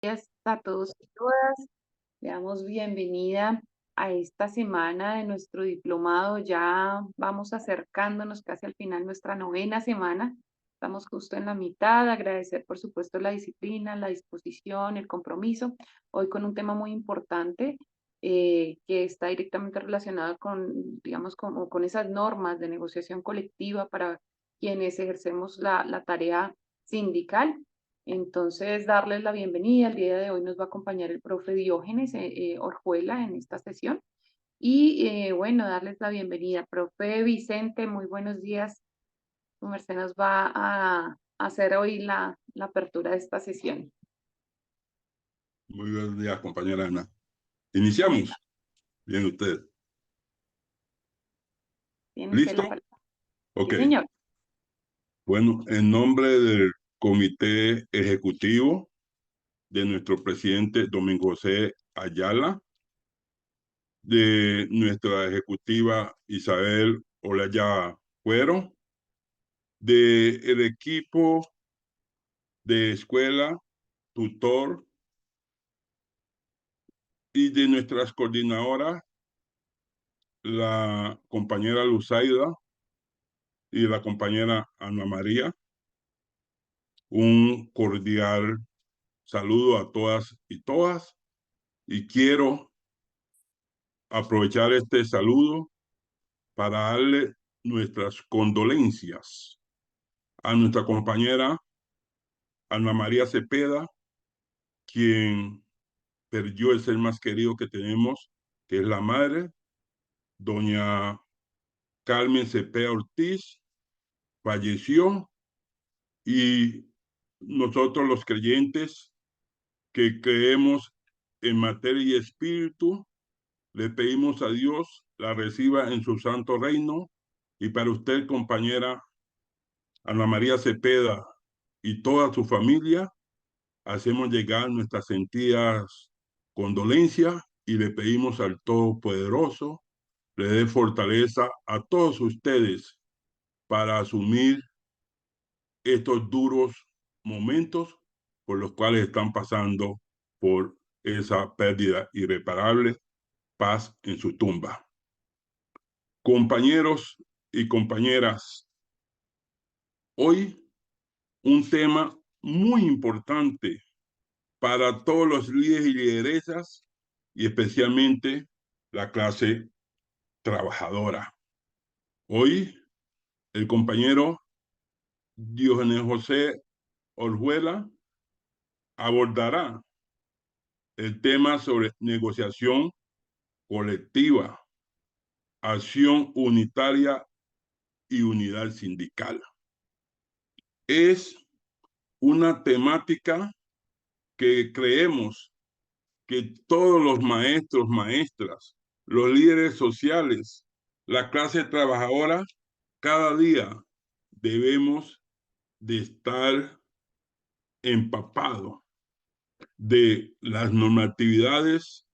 Días a todos y todas. Le damos bienvenida a esta semana de nuestro diplomado. Ya vamos acercándonos casi al final, nuestra novena semana. Estamos justo en la mitad. Agradecer, por supuesto, la disciplina, la disposición, el compromiso. Hoy con un tema muy importante que está directamente relacionado con, digamos, como con esas normas de negociación colectiva para quienes ejercemos la tarea sindical. Entonces, darles la bienvenida. El día de hoy nos va a acompañar el profe Diógenes Orjuela en esta sesión. Y bueno, darles la bienvenida. Profe Vicente, muy buenos días. Su merced nos va a hacer hoy la apertura de esta sesión. Muy buenos días, compañera Ana. Iniciamos. Bien, usted. Tiene usted la ¿Listo? palabra. Ok. Sí, señor. Bueno, en nombre del Comité Ejecutivo de nuestro presidente Domingo José Ayala, de nuestra ejecutiva Isabel Olaya Cuero, del equipo de escuela, tutor y de nuestras coordinadoras, la compañera Luzaida y la compañera Ana María, un cordial saludo a todas y todas y quiero aprovechar este saludo para darle nuestras condolencias a nuestra compañera Ana María Cepeda, quien perdió el ser más querido que tenemos, que es la madre, doña Carmen Cepeda Ortiz, falleció y nosotros los creyentes que creemos en materia y espíritu, le pedimos a Dios la reciba en su santo reino y para usted, compañera Ana María Cepeda y toda su familia, hacemos llegar nuestras sentidas condolencias y le pedimos al Todopoderoso le dé fortaleza a todos ustedes para asumir estos duros momentos por los cuales están pasando por esa pérdida irreparable. Paz en su tumba. Compañeros y compañeras, hoy un tema muy importante para todos los líderes y lideresas y especialmente la clase trabajadora. Hoy el compañero Diógenes José Orjuela abordará el tema sobre negociación colectiva, acción unitaria y unidad sindical. Es una temática que creemos que todos los maestros, maestras, los líderes sociales, la clase trabajadora, cada día debemos de estar empapados de las normatividades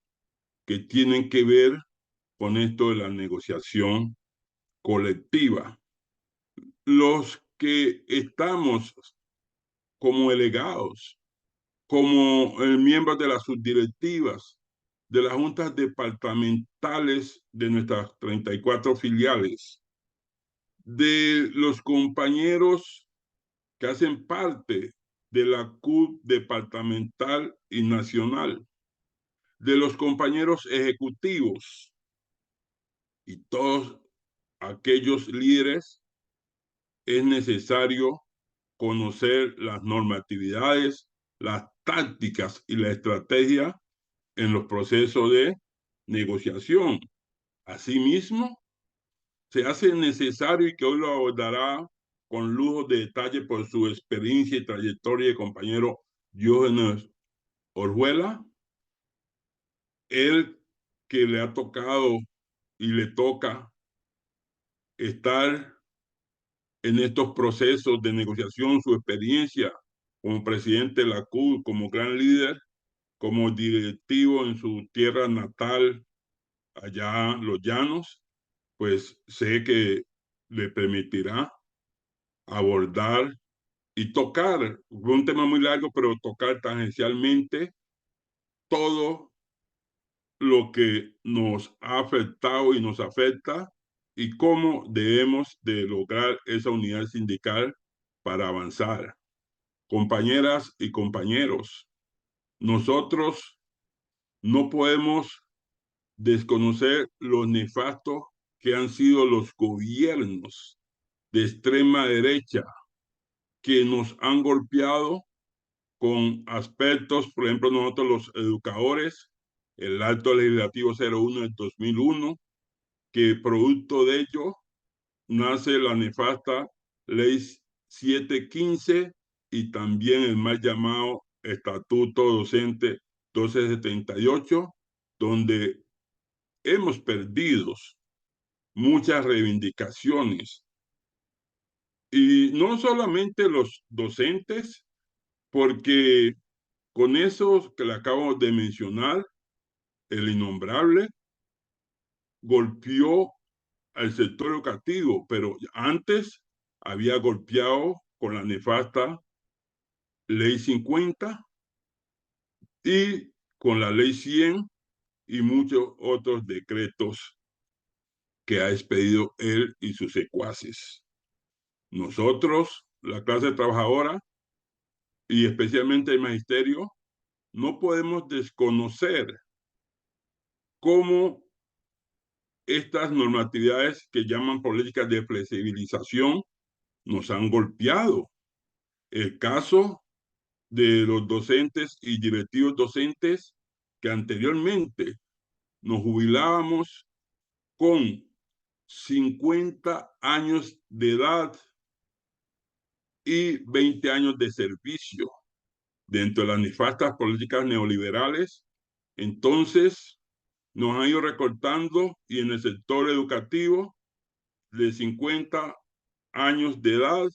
que tienen que ver con esto de la negociación colectiva. Los que estamos como delegados, como miembros de las subdirectivas, de las juntas departamentales de nuestras 34 filiales, de los compañeros que hacen parte de la CUT departamental y nacional, de los compañeros ejecutivos y todos aquellos líderes, es necesario conocer las normatividades, las tácticas y la estrategia en los procesos de negociación. Asimismo, se hace necesario y que hoy lo abordará con lujo de detalle por su experiencia y trayectoria de compañero Diógenes Orjuela, él que le ha tocado y le toca estar en estos procesos de negociación, su experiencia como presidente de la CUT, como gran líder, como directivo en su tierra natal, allá Los Llanos, pues sé que le permitirá abordar y tocar, fue un tema muy largo, pero tocar tangencialmente todo lo que nos ha afectado y nos afecta y cómo debemos de lograr esa unidad sindical para avanzar. Compañeras y compañeros, nosotros no podemos desconocer los nefastos que han sido los gobiernos de extrema derecha que nos han golpeado con aspectos, por ejemplo, nosotros los educadores, el Acto Legislativo 01 del 2001, que producto de ello nace la nefasta Ley 715 y también el mal llamado Estatuto Docente 1278, donde hemos perdido muchas reivindicaciones. Y no solamente los docentes, porque con eso que le acabo de mencionar, el innombrable golpeó al sector educativo, pero antes había golpeado con la nefasta Ley 50 y con la Ley 100 y muchos otros decretos que ha expedido él y sus secuaces. Nosotros, la clase trabajadora y especialmente el magisterio, no podemos desconocer cómo estas normatividades que llaman políticas de flexibilización nos han golpeado. El caso de los docentes y directivos docentes que anteriormente nos jubilábamos con 50 años de edad y 20 años de servicio dentro de las nefastas políticas neoliberales. Entonces, nos han ido recortando y en el sector educativo de 50 años de edad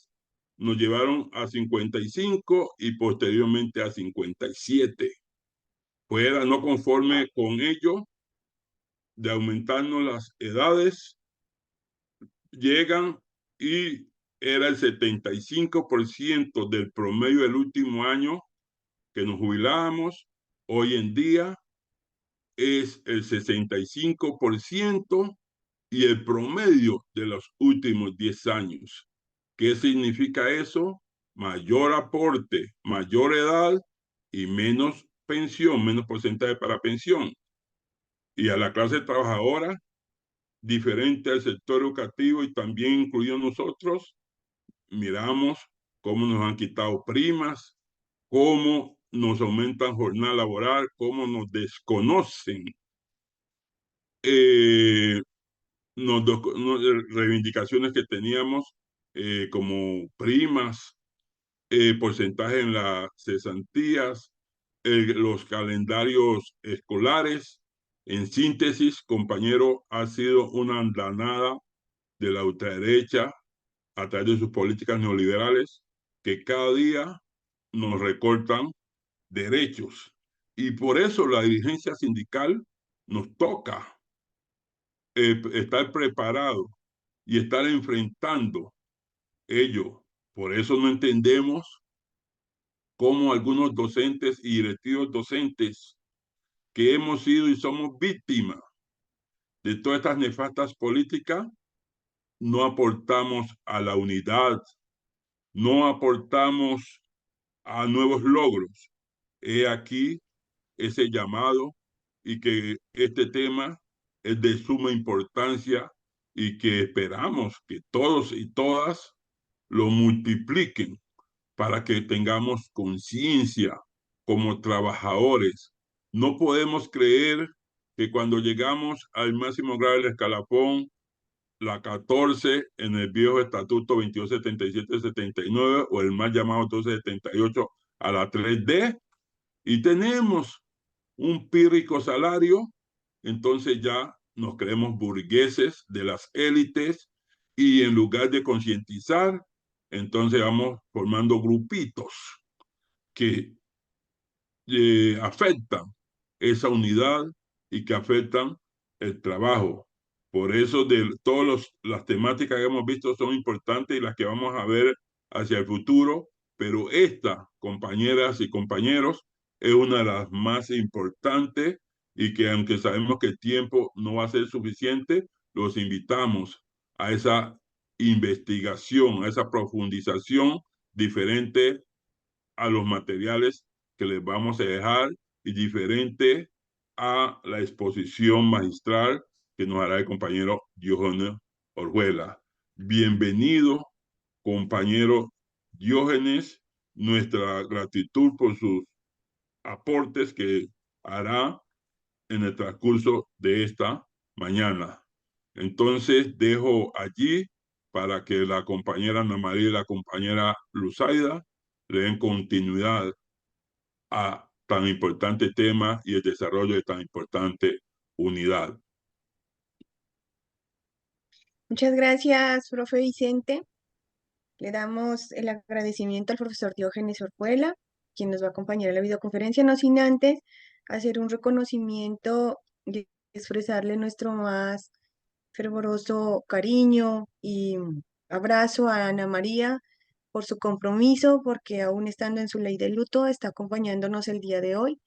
nos llevaron a 55 y posteriormente a 57. Fuera no conforme con ello, de aumentarnos las edades, llegan y era el 75% del promedio del último año que nos jubilábamos. Hoy en día es el 65% y el promedio de los últimos 10 años. ¿Qué significa eso? Mayor aporte, mayor edad y menos pensión, menos porcentaje para pensión. Y a la clase trabajadora, diferente al sector educativo y también incluido nosotros, miramos cómo nos han quitado primas, cómo nos aumentan jornada laboral, cómo nos desconocen eh, reivindicaciones que teníamos como primas, porcentaje en las cesantías, los calendarios escolares. En síntesis, compañero, ha sido una andanada de la ultraderecha a través de sus políticas neoliberales que cada día nos recortan derechos. Y por eso la dirigencia sindical nos toca estar preparado y estar enfrentando ello. Por eso no entendemos cómo algunos docentes y directivos docentes que hemos sido y somos víctimas de todas estas nefastas políticas, no aportamos a la unidad, no aportamos a nuevos logros. He aquí ese llamado y que este tema es de suma importancia y que esperamos que todos y todas lo multipliquen para que tengamos conciencia como trabajadores. No podemos creer que cuando llegamos al máximo grado del escalafón, la 14 en el viejo estatuto 2277-79 o el más llamado 1278 a la 3D y tenemos un pírrico salario, entonces ya nos creemos burgueses de las élites y en lugar de concientizar, entonces vamos formando grupitos que afectan esa unidad y que afectan el trabajo. Por eso de todas las temáticas que hemos visto son importantes y las que vamos a ver hacia el futuro pero esta, compañeras y compañeros, es una de las más importantes y que aunque sabemos que el tiempo no va a ser suficiente, los invitamos a esa investigación, a esa profundización diferente a los materiales que les vamos a dejar y diferente a la exposición magistral que nos hará el compañero Diógenes Orjuela. Bienvenido, compañero Diógenes, nuestra gratitud por sus aportes que hará en el transcurso de esta mañana. Entonces dejo allí para que la compañera Ana María y la compañera Luzaida le den continuidad a tan importante tema y el desarrollo de tan importante unidad. Muchas gracias, profe Vicente. Le damos el agradecimiento al profesor Diógenes Orjuela, quien nos va a acompañar en la videoconferencia, no sin antes hacer un reconocimiento y expresarle nuestro más fervoroso cariño y abrazo a Ana María por su compromiso, porque aún estando en su ley de luto, está acompañándonos el día de hoy.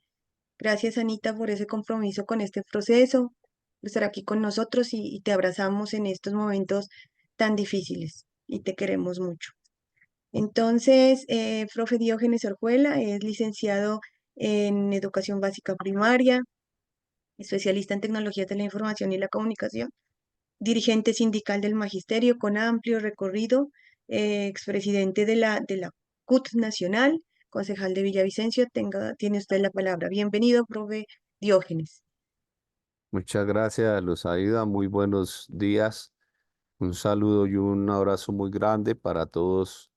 Gracias, Anita, por ese compromiso con este proceso, por estar aquí con nosotros y te abrazamos en estos momentos tan difíciles y te queremos mucho. Entonces, profe Diógenes Orjuela es licenciado en Educación Básica Primaria, especialista en Tecnologías de la Información y la Comunicación, dirigente sindical del Magisterio con amplio recorrido, expresidente de la CUT Nacional, concejal de Villavicencio. Tiene usted la palabra. Bienvenido, profe Diógenes. Muchas gracias, Luzaida. Muy buenos días. Un saludo y un abrazo muy grande para todos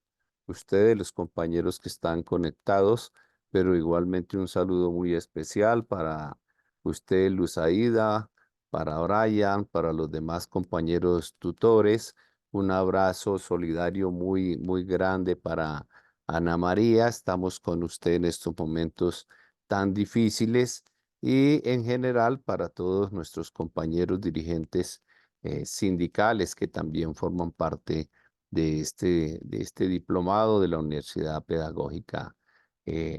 ustedes, los compañeros que están conectados, pero igualmente un saludo muy especial para usted, Luzaida, para Brian, para los demás compañeros tutores. Un abrazo solidario muy, muy grande para Ana María. Estamos con usted en estos momentos tan difíciles y en general para todos nuestros compañeros dirigentes sindicales que también forman parte de este diplomado de la Universidad Pedagógica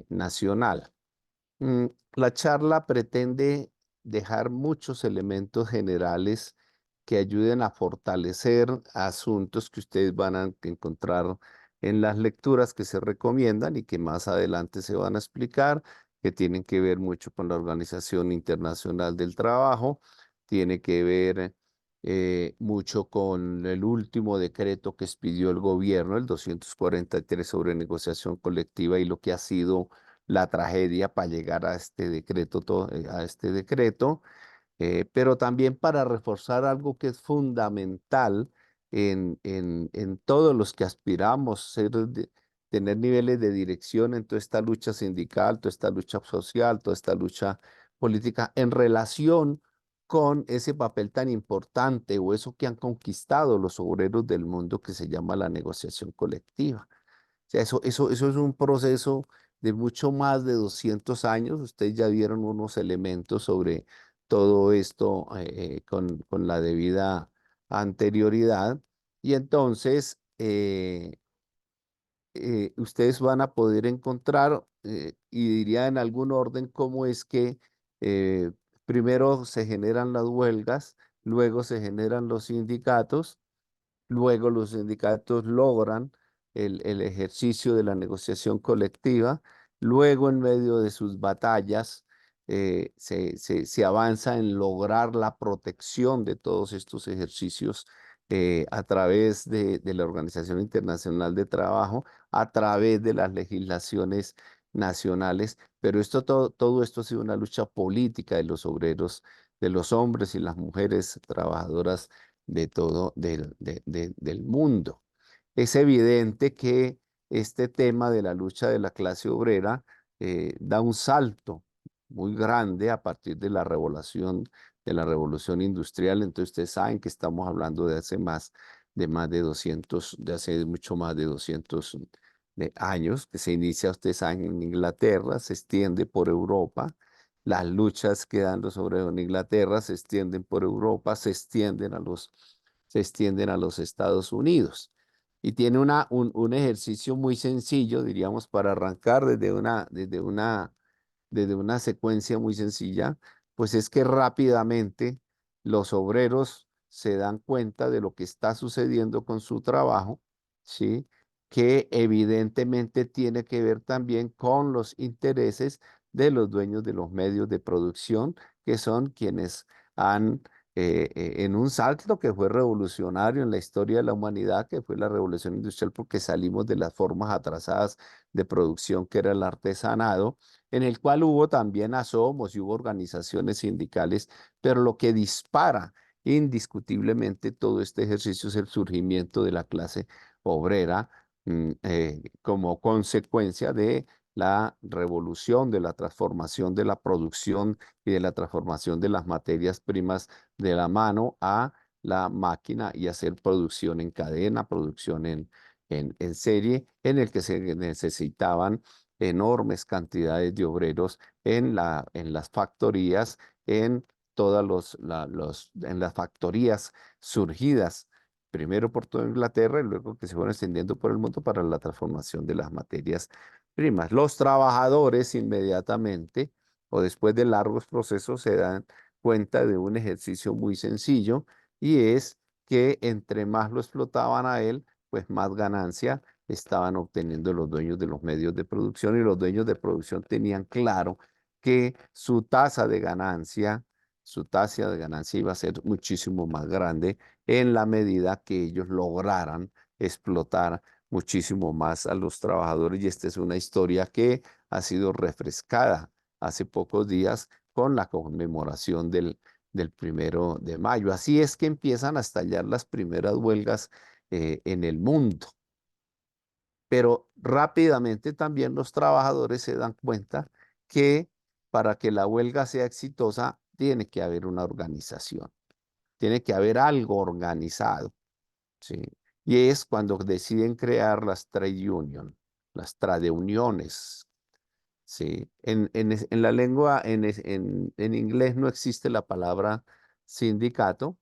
Nacional. Mm, La charla pretende dejar muchos elementos generales que ayuden a fortalecer asuntos que ustedes van a encontrar en las lecturas que se recomiendan y que más adelante se van a explicar, que tienen que ver mucho con la Organización Internacional del Trabajo, tiene que ver mucho con el último decreto que expidió el gobierno, el 243 sobre negociación colectiva y lo que ha sido la tragedia para llegar a este decreto, a este decreto, pero también para reforzar algo que es fundamental en todos los que aspiramos tener niveles de dirección en toda esta lucha sindical, toda esta lucha social, toda esta lucha política en relación con ese papel tan importante o eso que han conquistado los obreros del mundo que se llama la negociación colectiva. O sea, eso es un proceso de mucho más de 200 años. Ustedes ya vieron unos elementos sobre todo esto con la debida anterioridad. Y entonces ustedes van a poder encontrar, y diría en algún orden, cómo es que eh, primero se generan las huelgas, luego se generan los sindicatos. Luego los sindicatos logran el ejercicio de la negociación colectiva. Luego, en medio de sus batallas, se avanza en lograr la protección de todos estos ejercicios a través de la Organización Internacional de Trabajo, a través de las legislaciones nacionales. Pero todo esto ha sido una lucha política de los obreros, de los hombres y las mujeres trabajadoras de todo del mundo. Es evidente que este tema de la lucha de la clase obrera da un salto muy grande a partir de la revolución industrial. Entonces ustedes saben que estamos hablando de hace mucho más de 200 años, que se inicia, ustedes saben, en Inglaterra, se extiende por Europa. Las luchas que dan los obreros en Inglaterra se extienden por Europa, se extienden a los Estados Unidos. y tiene un ejercicio muy sencillo, diríamos, para arrancar desde una secuencia muy sencilla, pues es que rápidamente los obreros se dan cuenta de lo que está sucediendo con su trabajo, ¿sí? Que evidentemente tiene que ver también con los intereses de los dueños de los medios de producción, que son quienes han, en un salto que fue revolucionario en la historia de la humanidad, que fue la revolución industrial, porque salimos de las formas atrasadas de producción que era el artesanado, en el cual hubo también asomos y hubo organizaciones sindicales, pero lo que dispara indiscutiblemente todo este ejercicio es el surgimiento de la clase obrera como consecuencia de la revolución, de la transformación de la producción y de la transformación de las materias primas de la mano a la máquina y hacer producción en cadena, producción en serie, en el que se necesitaban enormes cantidades de obreros en las factorías, en todas en las factorías surgidas primero por toda Inglaterra y luego que se fueron extendiendo por el mundo para la transformación de las materias primas. Los trabajadores inmediatamente o después de largos procesos se dan cuenta de un ejercicio muy sencillo y es que entre más lo explotaban a él, pues más ganancia estaban obteniendo los dueños de los medios de producción y los dueños de producción tenían claro que su tasa de ganancia iba a ser muchísimo más grande en la medida que ellos lograran explotar muchísimo más a los trabajadores. Y esta es una historia que ha sido refrescada hace pocos días con la conmemoración del 1 de mayo. Así es que empiezan a estallar las primeras huelgas en el mundo. Pero rápidamente también los trabajadores se dan cuenta que para que la huelga sea exitosa tiene que haber una organización, tiene que haber algo organizado, ¿sí? Y es cuando deciden crear las trade union, las trade uniones, ¿sí? En la lengua, en inglés no existe la palabra sindicato.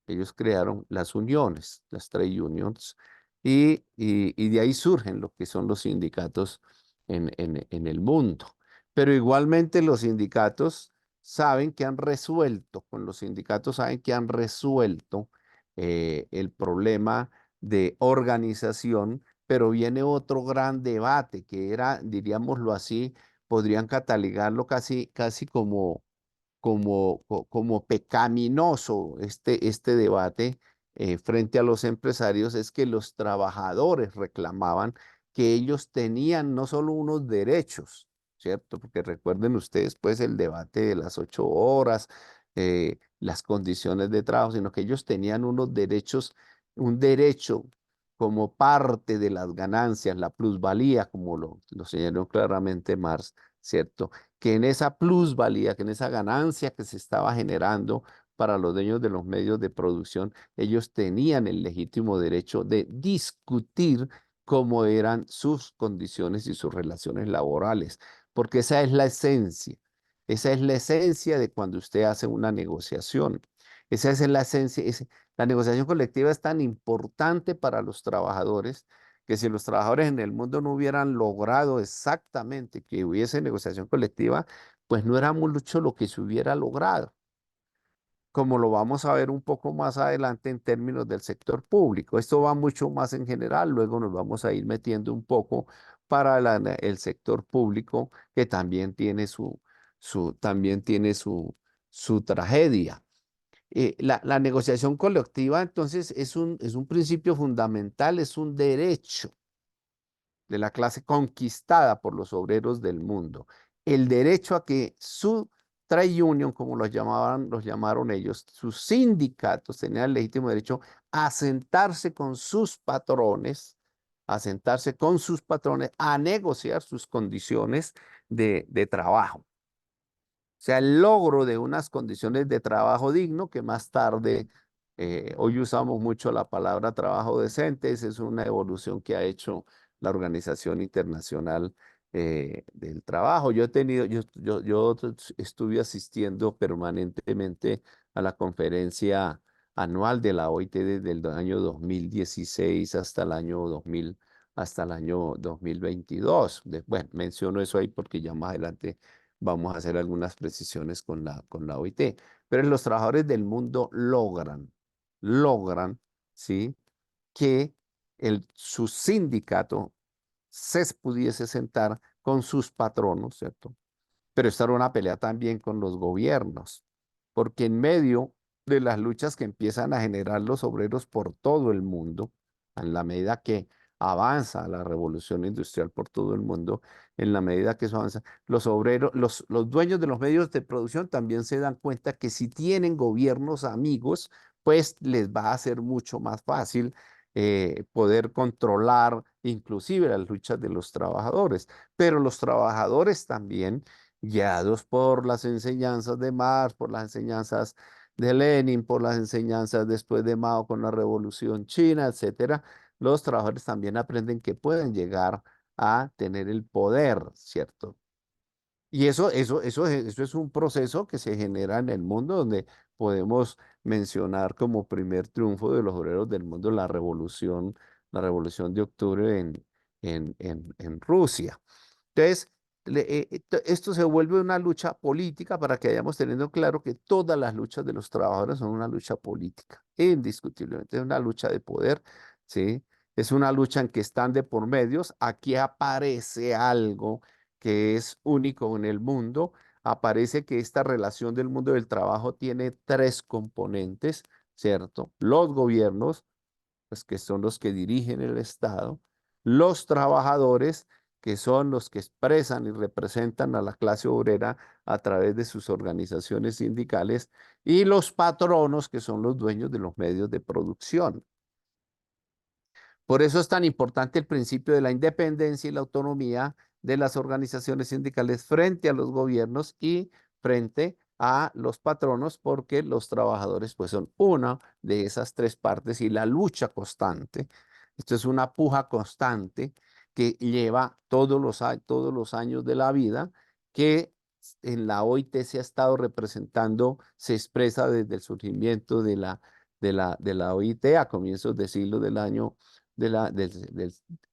Ellos crearon las uniones, las trade unions, y de ahí surgen lo que son los sindicatos en el mundo. Pero igualmente los sindicatos saben que han resuelto, con los sindicatos saben que han resuelto el problema de organización, pero viene otro gran debate que era, diríamoslo así, podrían catalogarlo casi como pecaminoso este debate frente a los empresarios, es que los trabajadores reclamaban que ellos tenían no solo unos derechos, ¿cierto? Porque recuerden ustedes pues el debate de las 8 horas, las condiciones de trabajo, sino que ellos tenían unos derechos, un derecho como parte de las ganancias, la plusvalía, como lo señaló claramente Marx, ¿cierto? Que en esa plusvalía, que en esa ganancia que se estaba generando para los dueños de los medios de producción, ellos tenían el legítimo derecho de discutir cómo eran sus condiciones y sus relaciones laborales, porque esa es la esencia de cuando usted hace una negociación. Esa es la esencia, la negociación colectiva es tan importante para los trabajadores que si los trabajadores en el mundo no hubieran logrado exactamente que hubiese negociación colectiva, pues no era mucho lo que se hubiera logrado, como lo vamos a ver un poco más adelante en términos del sector público. Esto va mucho más en general, luego nos vamos a ir metiendo un poco para el sector público, que también tiene también tiene su tragedia. La negociación colectiva, entonces, es un principio fundamental, es un derecho de la clase conquistada por los obreros del mundo. El derecho a que su trade union, como los llamaron ellos, sus sindicatos tenían el legítimo derecho a sentarse con sus patrones, a negociar sus condiciones de trabajo. O sea, el logro de unas condiciones de trabajo digno, que más tarde, hoy usamos mucho la palabra trabajo decente, esa es una evolución que ha hecho la Organización Internacional del Trabajo. Yo estuve asistiendo permanentemente a la conferencia anual de la OIT desde el año 2016 hasta el año 2022. Bueno, menciono eso ahí porque ya más adelante vamos a hacer algunas precisiones con la OIT. Pero los trabajadores del mundo logran, ¿sí? Que su sindicato se pudiese sentar con sus patronos, ¿cierto? Pero esta era una pelea también con los gobiernos, porque en medio de las luchas que empiezan a generar los obreros por todo el mundo, en la medida que avanza la revolución industrial por todo el mundo, en la medida que eso avanza, los obreros, los dueños de los medios de producción también se dan cuenta que si tienen gobiernos amigos, pues les va a ser mucho más fácil poder controlar inclusive las luchas de los trabajadores. Pero los trabajadores también guiados por las enseñanzas de Marx, por las enseñanzas de Lenin, por las enseñanzas después de Mao con la Revolución China, etcétera, los trabajadores también aprenden que pueden llegar a tener el poder, ¿cierto? Y eso es un proceso que se genera en el mundo donde podemos mencionar como primer triunfo de los obreros del mundo la revolución de octubre en Rusia. Entonces, esto se vuelve una lucha política para que hayamos teniendo claro que todas las luchas de los trabajadores son una lucha política, indiscutiblemente, es una lucha de poder, ¿sí? Es una lucha en que están de por medios. Aquí aparece algo que es único en el mundo. Aparece que esta relación del mundo del trabajo tiene tres componentes, ¿cierto? Los gobiernos, pues que son los que dirigen el Estado, los trabajadores, que son los que expresan y representan a la clase obrera a través de sus organizaciones sindicales, y los patronos, que son los dueños de los medios de producción. Por eso es tan importante el principio de la independencia y la autonomía de las organizaciones sindicales frente a los gobiernos y frente a los patronos, porque los trabajadores pues son una de esas tres partes y la lucha constante. Esto es una puja constante que lleva todos los años de la vida, que en la OIT se ha estado representando, se expresa desde el surgimiento de la OIT a comienzos del siglo del año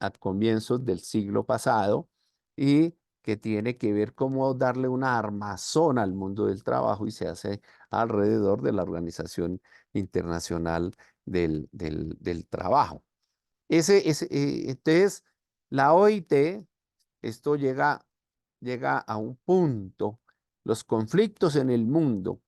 a comienzos del siglo pasado, y que tiene que ver cómo darle una armazón al mundo del trabajo, y se hace alrededor de la Organización Internacional del Trabajo. Entonces, la OIT, esto llega a un punto, los conflictos en el mundo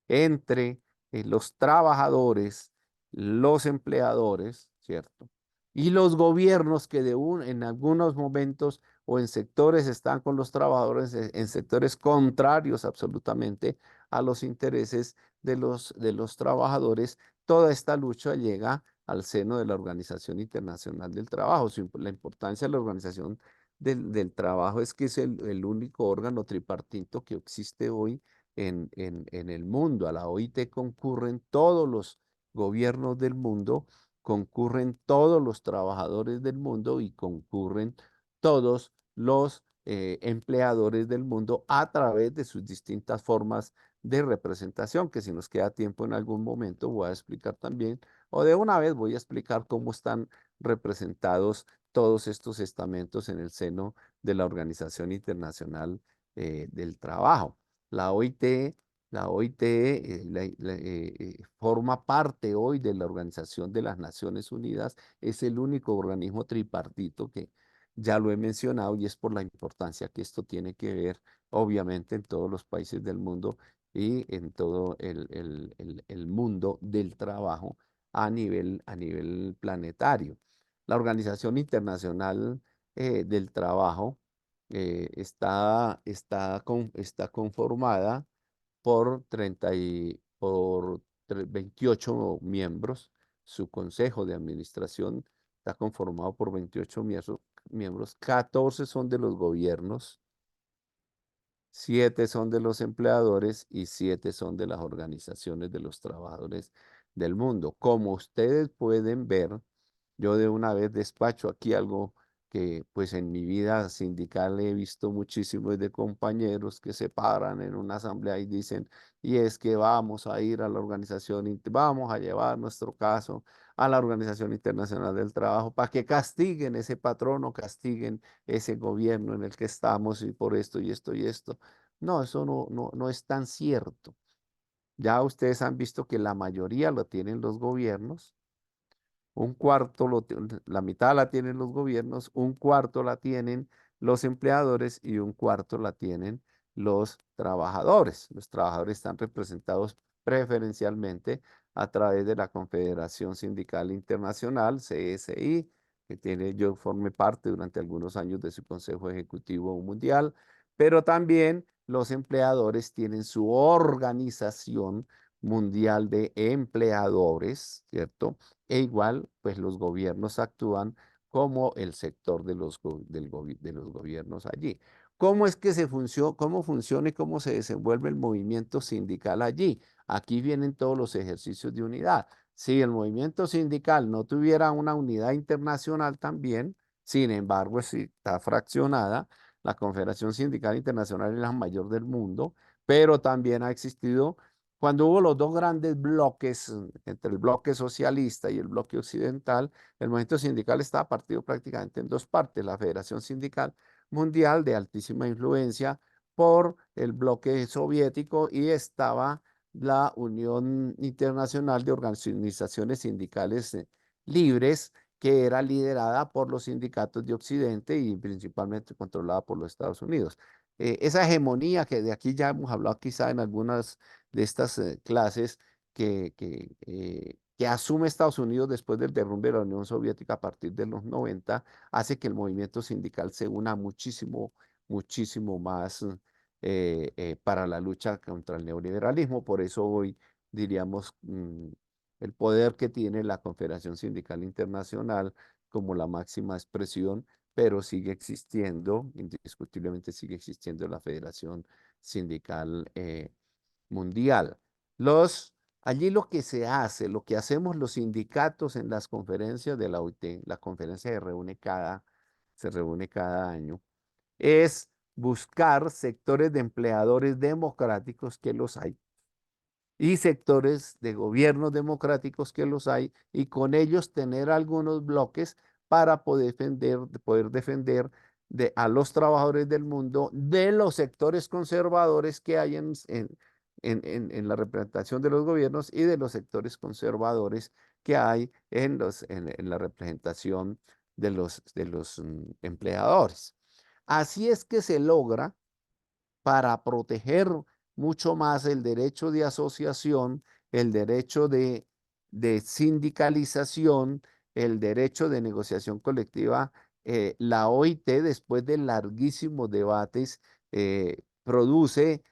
entre los trabajadores, los empleadores, ¿cierto? Y los gobiernos que en algunos momentos o en sectores están con los trabajadores, en sectores contrarios absolutamente a los intereses de los trabajadores. Toda esta lucha llega al seno de la Organización Internacional del Trabajo. La importancia de la Organización del Trabajo es que es el único órgano tripartito que existe hoy en el mundo. A la OIT concurren todos los gobiernos del mundo, concurren todos los trabajadores del mundo y concurren todos los empleadores del mundo a través de sus distintas formas de representación, que si nos queda tiempo en algún momento voy a explicar también, o de una vez voy a explicar cómo están representados todos estos estamentos en el seno de la Organización Internacional del Trabajo. La OIT, forma parte hoy de la Organización de las Naciones Unidas, es el único organismo tripartito que ya lo he mencionado, y es por la importancia que esto tiene que ver, obviamente, en todos los países del mundo y en todo el mundo del trabajo a nivel planetario. La Organización Internacional del Trabajo está conformada por 28 miembros. Su consejo de administración está conformado por 28 miembros. 14 son de los gobiernos, 7 son de los empleadores y 7 son de las organizaciones de los trabajadores del mundo. Como ustedes pueden ver, yo de una vez despacho aquí algo porque pues en mi vida sindical he visto muchísimos de compañeros que se paran en una asamblea y dicen, y es que vamos a ir a la organización, vamos a llevar nuestro caso a la Organización Internacional del Trabajo para que castiguen ese patrono, castiguen ese gobierno en el que estamos y por esto y esto y esto. No, eso no es tan cierto. Ya ustedes han visto que la mayoría lo tienen los gobiernos, un cuarto, la mitad la tienen los gobiernos, un cuarto la tienen los empleadores y un cuarto la tienen los trabajadores. Los trabajadores están representados preferencialmente a través de la Confederación Sindical Internacional, CSI, yo formé parte durante algunos años de su Consejo Ejecutivo Mundial, pero también los empleadores tienen su organización mundial de empleadores, ¿cierto? E igual, pues los gobiernos actúan como el sector de de los gobiernos allí. ¿Cómo es que cómo funciona y cómo se desenvuelve el movimiento sindical allí? Aquí vienen todos los ejercicios de unidad. Si el movimiento sindical no tuviera una unidad internacional también, sin embargo, si está fraccionada, la Confederación Sindical Internacional es la mayor del mundo, pero también ha existido cuando hubo los dos grandes bloques, entre el bloque socialista y el bloque occidental, el movimiento sindical estaba partido prácticamente en dos partes, la Federación Sindical Mundial de altísima influencia por el bloque soviético y estaba la Unión Internacional de Organizaciones Sindicales Libres, que era liderada por los sindicatos de Occidente y principalmente controlada por los Estados Unidos. Esa hegemonía que de aquí ya hemos hablado quizá en algunas de estas clases que asume Estados Unidos después del derrumbe de la Unión Soviética a partir de los 90, hace que el movimiento sindical se una muchísimo, muchísimo más para la lucha contra el neoliberalismo. Por eso hoy diríamos el poder que tiene la Confederación Sindical Internacional como la máxima expresión, pero sigue existiendo, indiscutiblemente sigue existiendo la Federación Sindical Mundial. Allí lo que se hace, lo que hacemos los sindicatos en las conferencias de la OIT, la conferencia se reúne cada año, es buscar sectores de empleadores democráticos que los hay y sectores de gobiernos democráticos que los hay y con ellos tener algunos bloques para poder defender a los trabajadores del mundo de los sectores conservadores que hay en la representación de los gobiernos y de los sectores conservadores que hay en la representación de los empleadores. Así es que se logra para proteger mucho más el derecho de asociación, el derecho de sindicalización, el derecho de negociación colectiva. La OIT, después de larguísimos debates, produce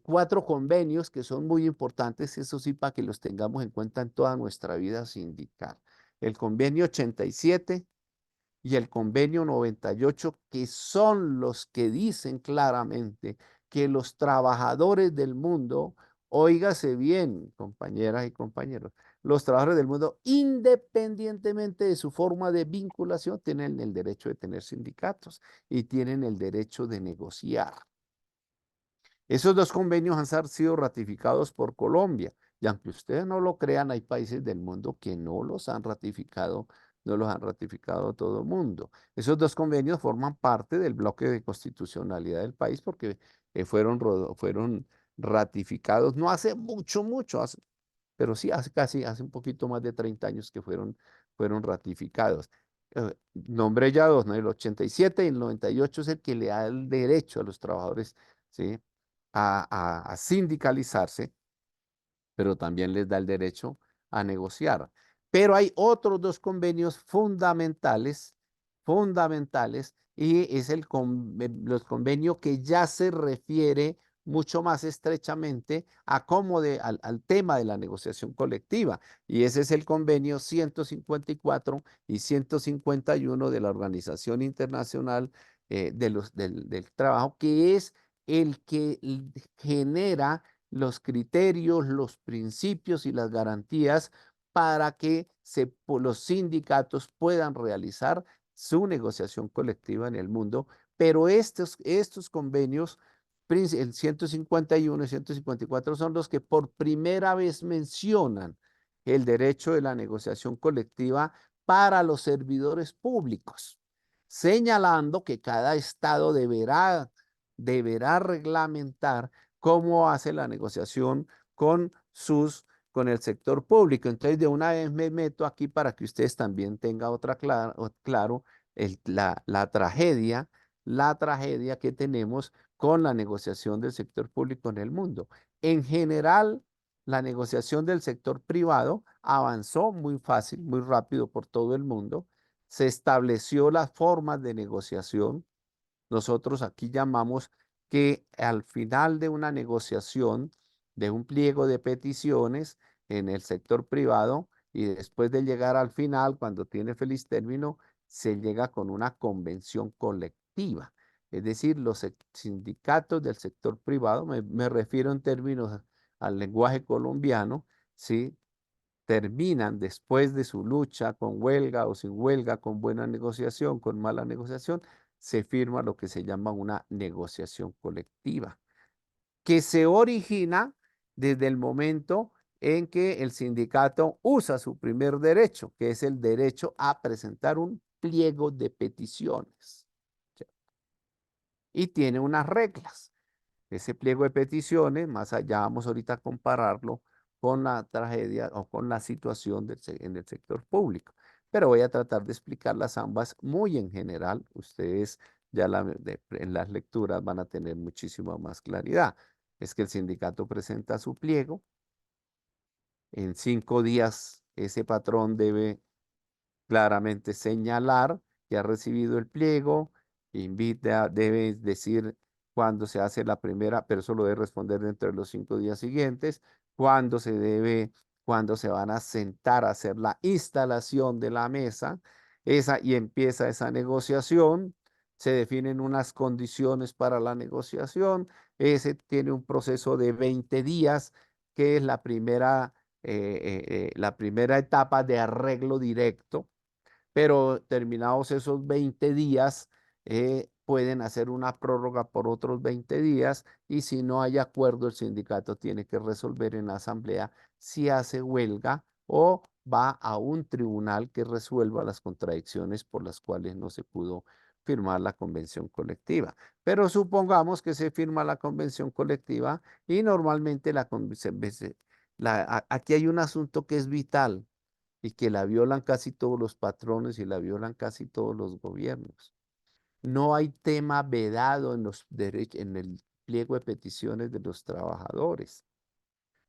4 convenios que son muy importantes, eso sí, para que los tengamos en cuenta en toda nuestra vida sindical. El convenio 87 y el convenio 98, que son los que dicen claramente que los trabajadores del mundo, óigase bien, compañeras y compañeros, los trabajadores del mundo, independientemente de su forma de vinculación, tienen el derecho de tener sindicatos y tienen el derecho de negociar. Esos 2 convenios han sido ratificados por Colombia y aunque ustedes no lo crean, hay países del mundo que no los han ratificado, no los han ratificado todo el mundo. Esos 2 convenios forman parte del bloque de constitucionalidad del país porque fueron ratificados no hace mucho, pero sí hace un poquito más de 30 años que fueron ratificados. Nombré ya 2, ¿no? El 87 y el 98 es el que le da el derecho a los trabajadores, ¿sí?, a sindicalizarse, pero también les da el derecho a negociar. Pero hay otros 2 convenios fundamentales, y es los convenios que ya se refiere mucho más estrechamente a al tema de la negociación colectiva. Y ese es el convenio 154 y 151 de la Organización Internacional del Trabajo, que es el que genera los criterios, los principios y las garantías para que los sindicatos puedan realizar su negociación colectiva en el mundo, pero estos convenios, el 151 y 154, son los que por primera vez mencionan el derecho de la negociación colectiva para los servidores públicos, señalando que cada estado deberá reglamentar cómo hace la negociación con con el sector público. Entonces, de una vez me meto aquí para que ustedes también tengan claro la tragedia que tenemos con la negociación del sector público en el mundo. En general, la negociación del sector privado avanzó muy fácil, muy rápido por todo el mundo. Se estableció las formas de negociación. Nosotros aquí llamamos que al final de una negociación, de un pliego de peticiones en el sector privado, y después de llegar al final, cuando tiene feliz término, se llega con una convención colectiva. Es decir, los sindicatos del sector privado, me refiero en términos al lenguaje colombiano, ¿sí? Terminan después de su lucha con huelga o sin huelga, con buena negociación, con mala negociación, se firma lo que se llama una negociación colectiva, que se origina desde el momento en que el sindicato usa su primer derecho, que es el derecho a presentar un pliego de peticiones. Y tiene unas reglas. Ese pliego de peticiones, más allá vamos ahorita a compararlo con la tragedia o con la situación en el sector público. Pero voy a tratar de explicarlas ambas muy en general. Ustedes ya en las lecturas van a tener muchísima más claridad. Es que el sindicato presenta su pliego. En 5 días ese patrón debe claramente señalar que ha recibido el pliego, debe decir cuándo se hace la primera, pero eso lo debe responder dentro de los 5 días siguientes, cuándo se van a sentar a hacer la instalación de la mesa, y empieza esa negociación, se definen unas condiciones para la negociación, ese tiene un proceso de 20 días, que es la primera etapa de arreglo directo, pero terminados esos 20 días, pueden hacer una prórroga por otros 20 días, y si no hay acuerdo, el sindicato tiene que resolver en la asamblea si hace huelga o va a un tribunal que resuelva las contradicciones por las cuales no se pudo firmar la convención colectiva. Pero supongamos que se firma la convención colectiva y normalmente aquí hay un asunto que es vital y que la violan casi todos los patrones y la violan casi todos los gobiernos. No hay tema vedado en el pliego de peticiones de los trabajadores.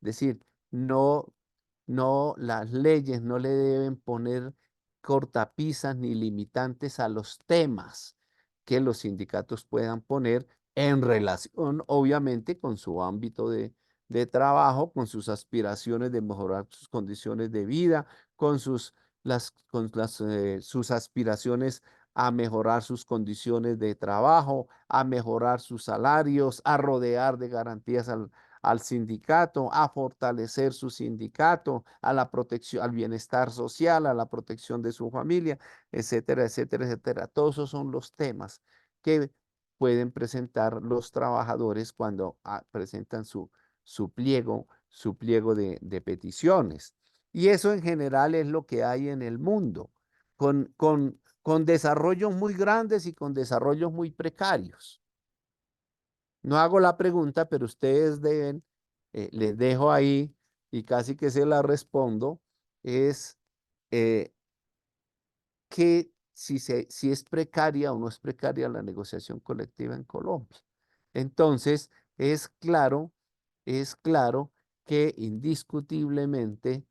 Es decir, las leyes no le deben poner cortapisas ni limitantes a los temas que los sindicatos puedan poner en relación, obviamente, con su ámbito de trabajo, con sus aspiraciones de mejorar sus condiciones de vida, con sus aspiraciones a mejorar sus condiciones de trabajo, a mejorar sus salarios, a rodear de garantías al sindicato, a fortalecer su sindicato, a la protección, al bienestar social, a la protección de su familia, etcétera, etcétera, etcétera. Todos esos son los temas que pueden presentar los trabajadores cuando presentan su pliego de peticiones. Y eso en general es lo que hay en el mundo, con desarrollos muy grandes y con desarrollos muy precarios. No hago la pregunta, pero ustedes les dejo ahí y casi que se la respondo, es eh, que si es precaria o no es precaria la negociación colectiva en Colombia. Entonces, es claro que indiscutiblemente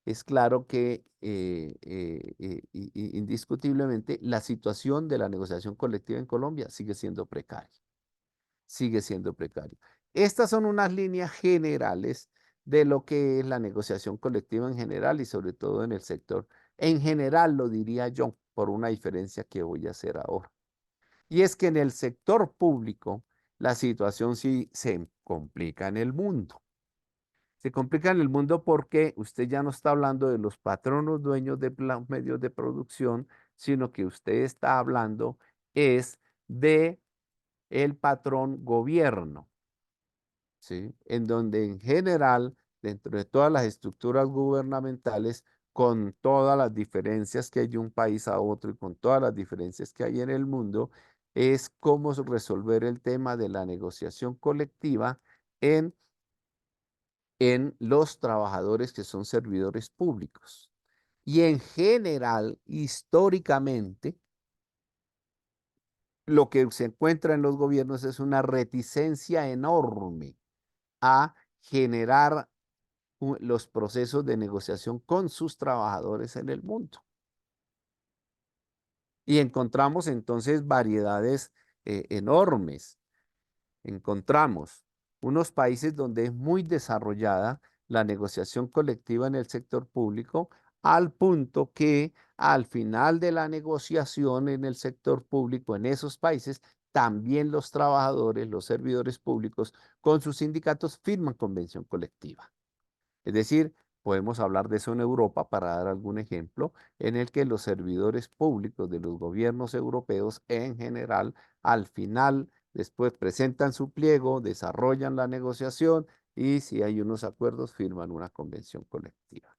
es claro que indiscutiblemente la situación de la negociación colectiva en Colombia sigue siendo precaria. Sigue siendo precario. Estas son unas líneas generales de lo que es la negociación colectiva en general y sobre todo en el sector. En general lo diría yo, por una diferencia que voy a hacer ahora. Y es que en el sector público la situación sí se complica en el mundo. Se complica en el mundo porque usted ya no está hablando de los patronos dueños de los medios de producción, sino que usted está hablando es de el patrón gobierno, ¿sí? En donde en general, dentro de todas las estructuras gubernamentales, con todas las diferencias que hay de un país a otro y con todas las diferencias que hay en el mundo, es cómo resolver el tema de la negociación colectiva en, en los trabajadores que son servidores públicos. Y en general, históricamente, lo que se encuentra en los gobiernos es una reticencia enorme a generar los procesos de negociación con sus trabajadores en el mundo. Y encontramos entonces variedades enormes. Encontramos unos países donde es muy desarrollada la negociación colectiva en el sector público, al punto que al final de la negociación en el sector público en esos países, también los trabajadores, los servidores públicos, con sus sindicatos firman convención colectiva. Es decir, podemos hablar de eso en Europa para dar algún ejemplo, en el que los servidores públicos de los gobiernos europeos en general, al final, después presentan su pliego, desarrollan la negociación y si hay unos acuerdos, firman una convención colectiva.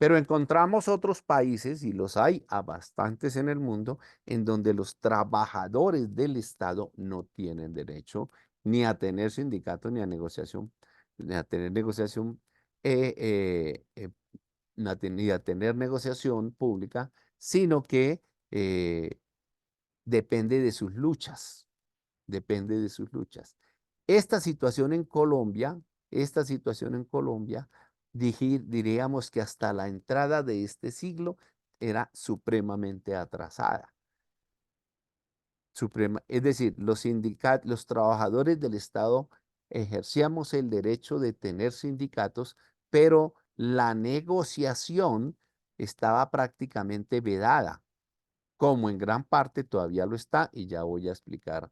Pero encontramos otros países, y los hay a bastantes en el mundo, en donde los trabajadores del Estado no tienen derecho ni a tener sindicato, ni a negociación, ni a tener negociación, eh, eh, eh, ni a tener negociación pública, sino que eh, depende de sus luchas, depende de sus luchas. Esta situación en Colombia, esta situación en Colombia, diríamos que hasta la entrada de este siglo era supremamente atrasada. Es decir, los trabajadores del Estado ejercíamos el derecho de tener sindicatos, pero la negociación estaba prácticamente vedada, como en gran parte todavía lo está, y ya voy a explicar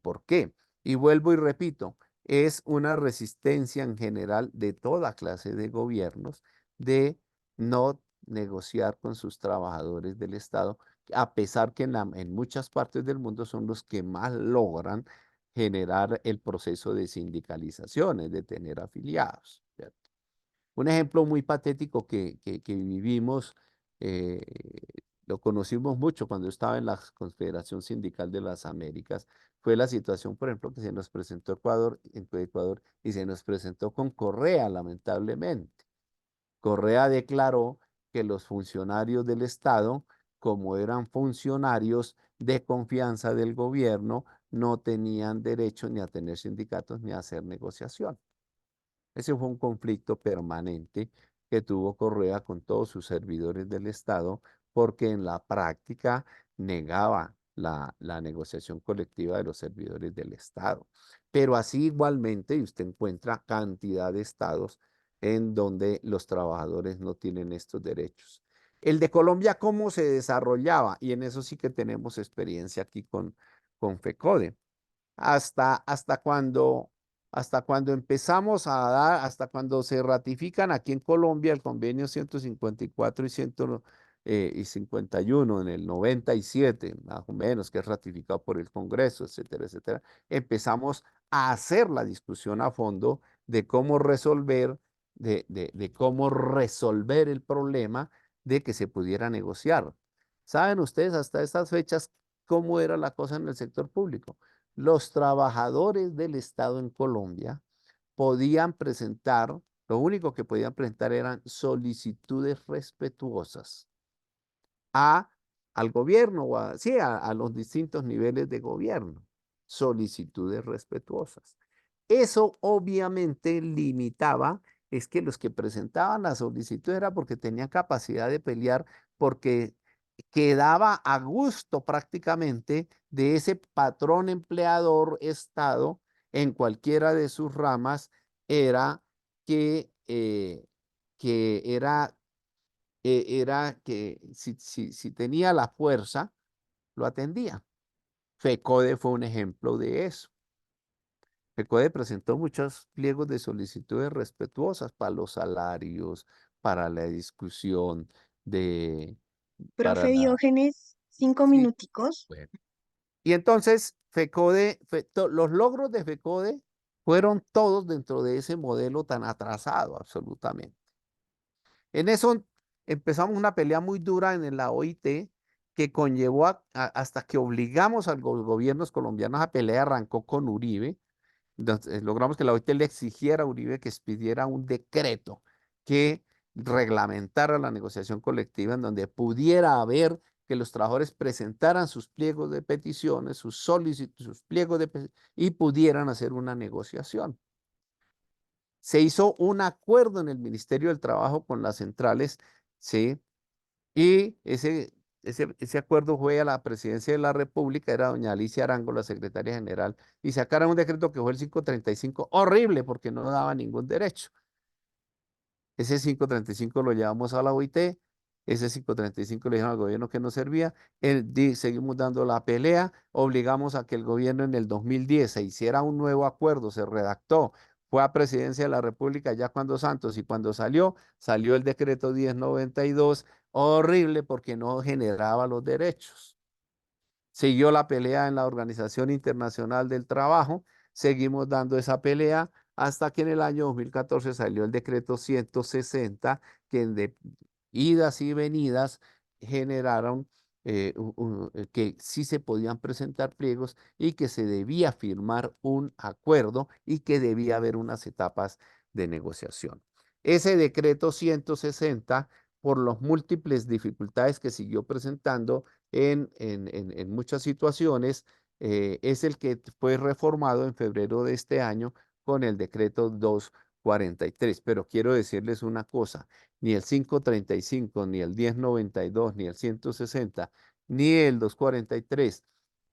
por qué. Y vuelvo y repito, es una resistencia en general de toda clase de gobiernos de no negociar con sus trabajadores del Estado, a pesar que en muchas partes del mundo son los que más logran generar el proceso de sindicalización, de tener afiliados, ¿cierto? Un ejemplo muy patético que vivimos, eh, lo conocimos mucho cuando estaba en la Confederación Sindical de las Américas, fue la situación, por ejemplo, que se nos presentó en Ecuador y se nos presentó con Correa, lamentablemente. Correa declaró que los funcionarios del Estado, como eran funcionarios de confianza del gobierno, no tenían derecho ni a tener sindicatos ni a hacer negociación. Ese fue un conflicto permanente que tuvo Correa con todos sus servidores del Estado, porque en la práctica negaba la negociación colectiva de los servidores del Estado. Pero así igualmente, y usted encuentra cantidad de estados en donde los trabajadores no tienen estos derechos. El de Colombia, ¿cómo se desarrollaba? Y en eso sí que tenemos experiencia aquí con FECODE. Hasta cuando empezamos a dar, hasta cuando se ratifican aquí en Colombia el convenio 154 y 51 en el 97, más o menos, que es ratificado por el Congreso, etcétera, etcétera, empezamos a hacer la discusión a fondo de cómo resolver, de cómo resolver el problema de que se pudiera negociar. ¿Saben ustedes hasta estas fechas cómo era la cosa en el sector público? Los trabajadores del Estado en Colombia podían presentar, lo único que podían presentar eran solicitudes respetuosas a, al gobierno, o sí, a los distintos niveles de gobierno, solicitudes respetuosas. Eso obviamente limitaba, es que los que presentaban la solicitud era porque tenían capacidad de pelear, porque quedaba a gusto prácticamente de ese patrón empleador Estado en cualquiera de sus ramas, era que era que si tenía la fuerza, lo atendía. FECODE fue un ejemplo de eso. FECODE presentó muchos pliegos de solicitudes respetuosas para los salarios, para la discusión de para Profe la... Diógenes, 5 Sí, minuticos. bueno. Y entonces, FECODE, los logros de FECODE fueron todos dentro de ese modelo tan atrasado, absolutamente. En eso empezamos una pelea muy dura en la OIT que conllevó hasta que obligamos a los gobiernos colombianos a pelear, arrancó con Uribe. Entonces, logramos que la OIT le exigiera a Uribe que expidiera un decreto que reglamentara la negociación colectiva en donde pudiera haber que los trabajadores presentaran sus pliegos de peticiones, sus solicitudes, sus pliegos y pudieran hacer una negociación. Se hizo un acuerdo en el Ministerio del Trabajo con las centrales, ¿sí? Y ese acuerdo fue a la presidencia de la República, era doña Alicia Arango, la secretaria general, y sacaron un decreto que fue el 535, horrible porque no daba ningún derecho. Ese 535 lo llevamos a la OIT, ese 535 le dijeron al gobierno que no servía, seguimos dando la pelea, obligamos a que el gobierno en el 2010 se hiciera un nuevo acuerdo, se redactó, fue a presidencia de la República ya cuando Santos y cuando salió el decreto 1092, horrible porque no generaba los derechos. Siguió la pelea en la Organización Internacional del Trabajo, seguimos dando esa pelea hasta que en el año 2014 salió el decreto 160, que de idas y venidas generaron que sí se podían presentar pliegos y que se debía firmar un acuerdo y que debía haber unas etapas de negociación. Ese decreto 160, por las múltiples dificultades que siguió presentando, en muchas situaciones, es el que fue reformado en febrero de este año con el decreto 243. Pero quiero decirles una cosa, ni el 535, ni el 1092, ni el 160, ni el 243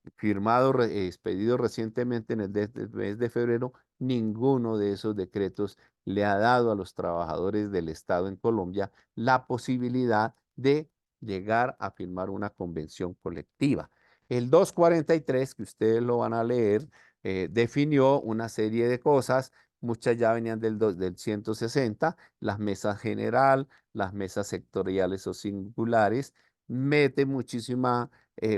expedido recientemente en el mes de febrero, ninguno de esos decretos le ha dado a los trabajadores del Estado en Colombia la posibilidad de llegar a firmar una convención colectiva. El 243, que ustedes lo van a leer, definió una serie de cosas, muchas ya venían del 160, las mesas general, las mesas sectoriales o singulares, mete muchísima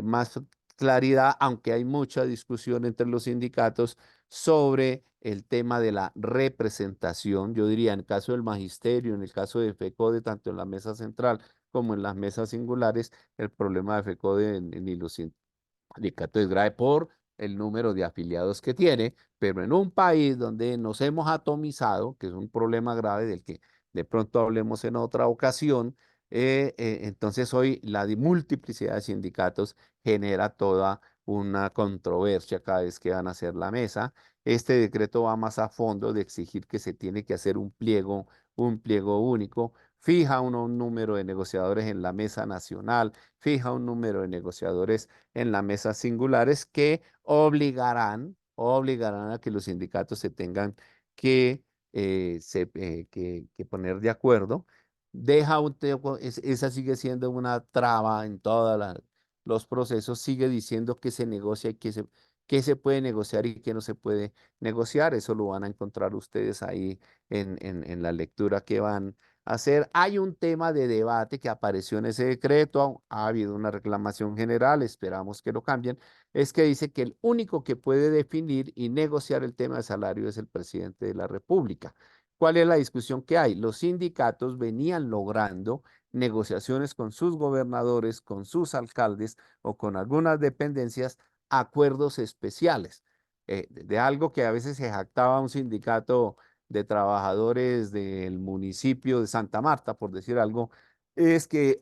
más claridad, aunque hay mucha discusión entre los sindicatos sobre el tema de la representación. Yo diría, en el caso del magisterio, en el caso de FECODE, tanto en la mesa central como en las mesas singulares, el problema de FECODE ni los sindicatos es grave por el número de afiliados que tiene, pero en un país donde nos hemos atomizado, que es un problema grave del que de pronto hablemos en otra ocasión, entonces hoy la multiplicidad de sindicatos genera toda una controversia cada vez que van a hacer la mesa. Este decreto va más a fondo de exigir que se tiene que hacer un pliego único, fija un número de negociadores en la mesa nacional, fija un número de negociadores en la mesa singulares que obligarán a que los sindicatos se tengan que, que poner de acuerdo. Esa sigue siendo una traba en todos los procesos, sigue diciendo que se negocia y que se puede negociar y que no se puede negociar. Eso lo van a encontrar ustedes ahí en la lectura que van hacer. Hay un tema de debate que apareció en ese decreto, ha habido una reclamación general, esperamos que lo cambien, es que dice que el único que puede definir y negociar el tema de salario es el presidente de la República. ¿Cuál es la discusión que hay? Los sindicatos venían logrando negociaciones con sus gobernadores, con sus alcaldes o con algunas dependencias, acuerdos especiales, de algo que a veces se jactaba un sindicato de trabajadores del municipio de Santa Marta, por decir algo, es que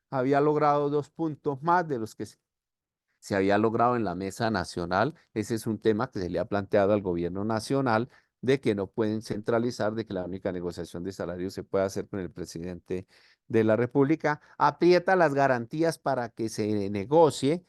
había logrado 2 puntos más de los que se había logrado en la mesa nacional. Ese es un tema que se le ha planteado al gobierno nacional de que no pueden centralizar, de que la única negociación de salarios se puede hacer con el presidente de la República. Aprieta las garantías para que se negocie.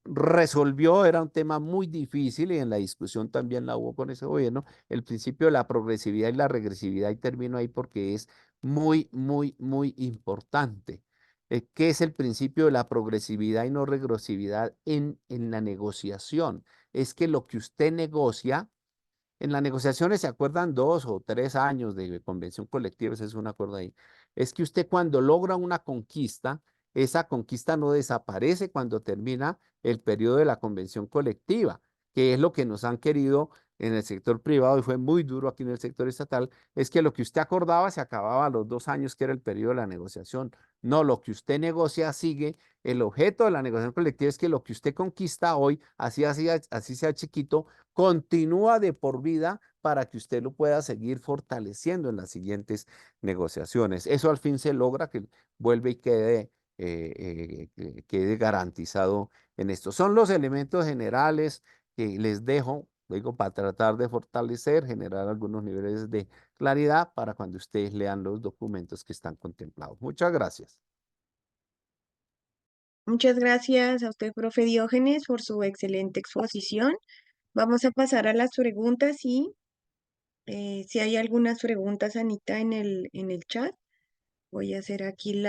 Resolvió, era un tema muy difícil y en la discusión también la hubo con ese gobierno, el principio de la progresividad y la regresividad, y termino ahí porque es muy, muy, muy importante. ¿Qué es el principio de la progresividad y no regresividad en la negociación? Es que lo que usted negocia, en las negociaciones se acuerdan 2 o 3 años de convención colectiva, ese es un acuerdo ahí, es que usted cuando logra una conquista, esa conquista no desaparece cuando termina el periodo de la convención colectiva, que es lo que nos han querido en el sector privado y fue muy duro aquí en el sector estatal, es que lo que usted acordaba se acababa a los 2 años, que era el periodo de la negociación. No, lo que usted negocia sigue. El objeto de la negociación colectiva es que lo que usted conquista hoy, así sea chiquito, continúa de por vida para que usted lo pueda seguir fortaleciendo en las siguientes negociaciones. Eso al fin se logra, que vuelve y quede garantizado en esto. Son los elementos generales que les dejo, digo, para tratar de fortalecer, generar algunos niveles de claridad para cuando ustedes lean los documentos que están contemplados. Muchas gracias. Muchas gracias a usted, profe Diógenes, por su excelente exposición. Vamos a pasar a las preguntas y si hay algunas preguntas, Anita, en el chat, voy a hacer aquí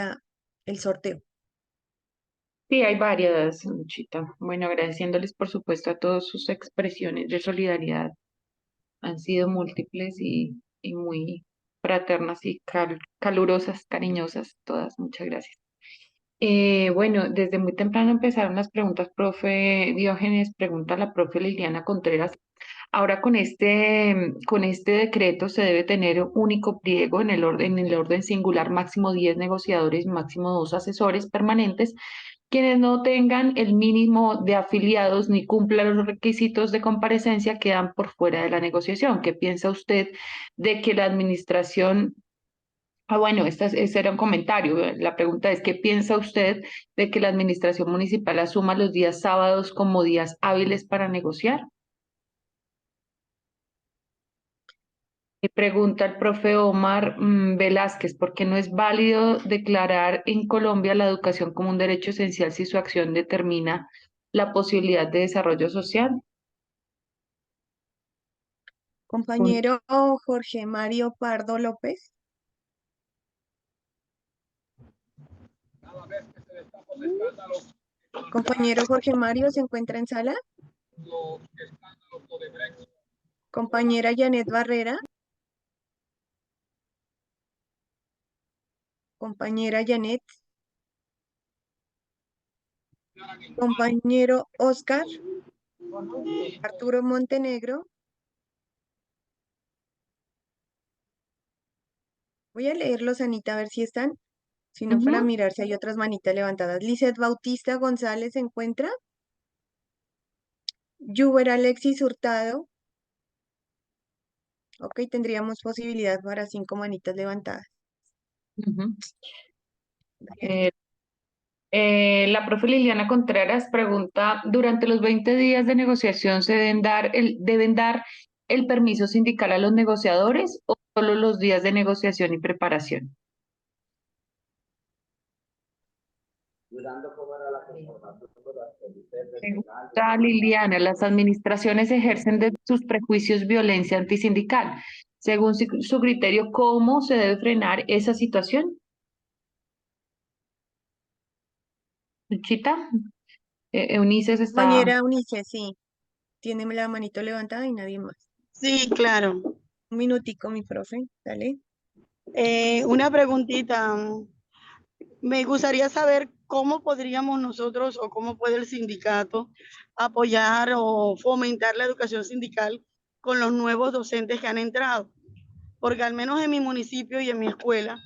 el sorteo. Sí, hay varias, Luchita. Bueno, agradeciéndoles por supuesto a todas sus expresiones de solidaridad. Han sido múltiples y muy fraternas y calurosas, cariñosas, todas. Muchas gracias. Bueno, desde muy temprano empezaron las preguntas, profe Diógenes, pregunta la profe Liliana Contreras. Ahora con este decreto se debe tener un único pliego en el orden singular, máximo 10 negociadores, máximo 2 asesores permanentes. Quienes no tengan el mínimo de afiliados ni cumplan los requisitos de comparecencia quedan por fuera de la negociación. ¿Qué piensa usted de que la administración... bueno, ese era un comentario. La pregunta es, ¿qué piensa usted de que la administración municipal asuma los días sábados como días hábiles para negociar? Pregunta el profe Omar Velázquez, ¿por qué no es válido declarar en Colombia la educación como un derecho esencial si su acción determina la posibilidad de desarrollo social? Compañero Jorge Mario Pardo López. Compañero Jorge Mario, ¿se encuentra en sala? Compañera Janet Barrera. Compañera Janet. Compañero Oscar. Arturo Montenegro. Voy a leerlos, Anita, a ver si están. Si no, para Ujú. mirar si hay otras manitas levantadas. Lizeth Bautista González se encuentra. Yuber Alexis Hurtado. Ok, tendríamos posibilidad para 5 manitas levantadas. Ujú. Eh, la profe Liliana Contreras pregunta, ¿durante los 20 días de negociación se deben dar el permiso sindical a los negociadores o solo los días de negociación y preparación? Pregunta Liliana, ¿las administraciones ejercen de sus prejuicios violencia antisindical? Según su criterio, ¿cómo se debe frenar esa situación? Chita, Eunice está... Compañera Unice, sí. Tiene la manito levantada y nadie más. Sí, claro. Un minutico, mi profe. Dale. Una preguntita. Me gustaría saber cómo podríamos nosotros o cómo puede el sindicato apoyar o fomentar la educación sindical con los nuevos docentes que han entrado. Porque al menos en mi municipio y en mi escuela,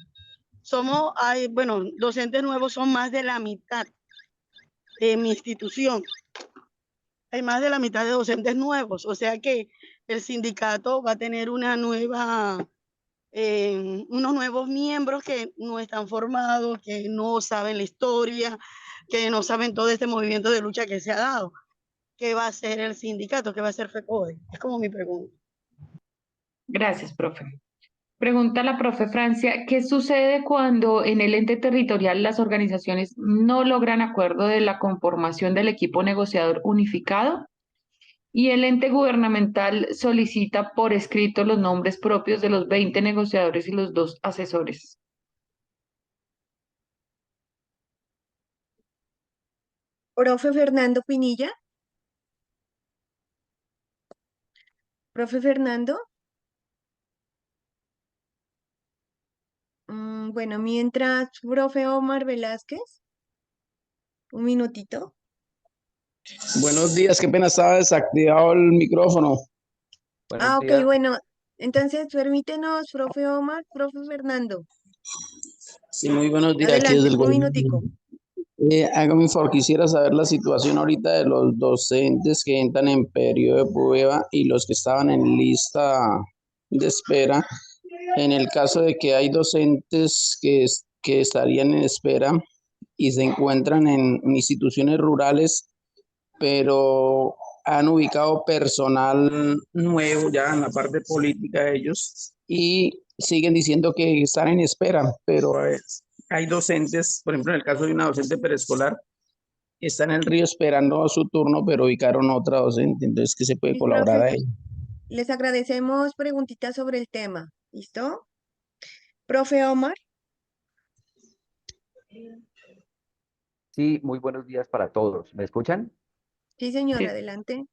bueno, docentes nuevos son más de la mitad de mi institución. Hay más de la mitad de docentes nuevos, o sea que el sindicato va a tener unos nuevos miembros que no están formados, que no saben la historia, que no saben todo este movimiento de lucha que se ha dado. ¿Qué va a hacer el sindicato? ¿Qué va a hacer FECODE? Es como mi pregunta. Gracias, profe. Pregunta la profe Francia, ¿qué sucede cuando en el ente territorial las organizaciones no logran acuerdo de la conformación del equipo negociador unificado y el ente gubernamental solicita por escrito los nombres propios de los 20 negociadores y los 2 asesores? Profe Fernando Pinilla. Profe Fernando. Bueno, mientras, profe Omar Velázquez. Un minutito. Buenos días, qué pena, estaba desactivado el micrófono. Ah, Buenos ok, días. bueno. Entonces, permítenos, profe Omar, profe Fernando. Sí, muy buenos días, aquí desde Adelante, el un gobierno. minutico. Hágame un favor, quisiera saber la situación ahorita de los docentes que entran en periodo de prueba y los que estaban en lista de espera. En el caso de que hay docentes que estarían en espera y se encuentran en instituciones rurales, pero han ubicado personal nuevo ya en la parte política de ellos y siguen diciendo que están en espera, pero hay docentes, por ejemplo, en el caso de una docente preescolar, está en el río esperando su turno, pero ubicaron otra docente, entonces, ¿qué se puede Mis colaborar profes, a ella? les agradecemos preguntitas sobre el tema. ¿Listo? Profe Omar. Sí, muy buenos días para todos. ¿Me escuchan? Sí, señor, Sí. adelante.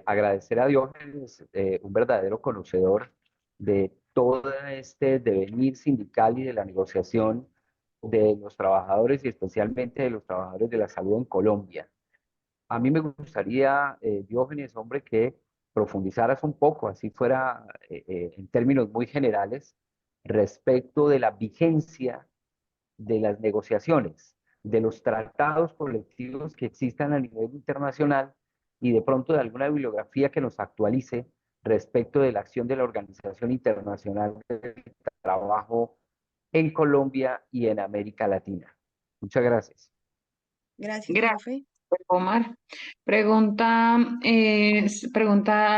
Agradecer a Diógenes, un verdadero conocedor de todo este devenir sindical y de la negociación de los trabajadores y especialmente de los trabajadores de la salud en Colombia. A mí me gustaría, Diógenes, hombre, que profundizaras un poco, así fuera en términos muy generales, respecto de la vigencia de las negociaciones, de los tratados colectivos que existan a nivel internacional y de pronto de alguna bibliografía que nos actualice respecto de la acción de la Organización Internacional del Trabajo en Colombia y en América Latina. Muchas gracias. Gracias, Gracias, profe. Omar. Pregunta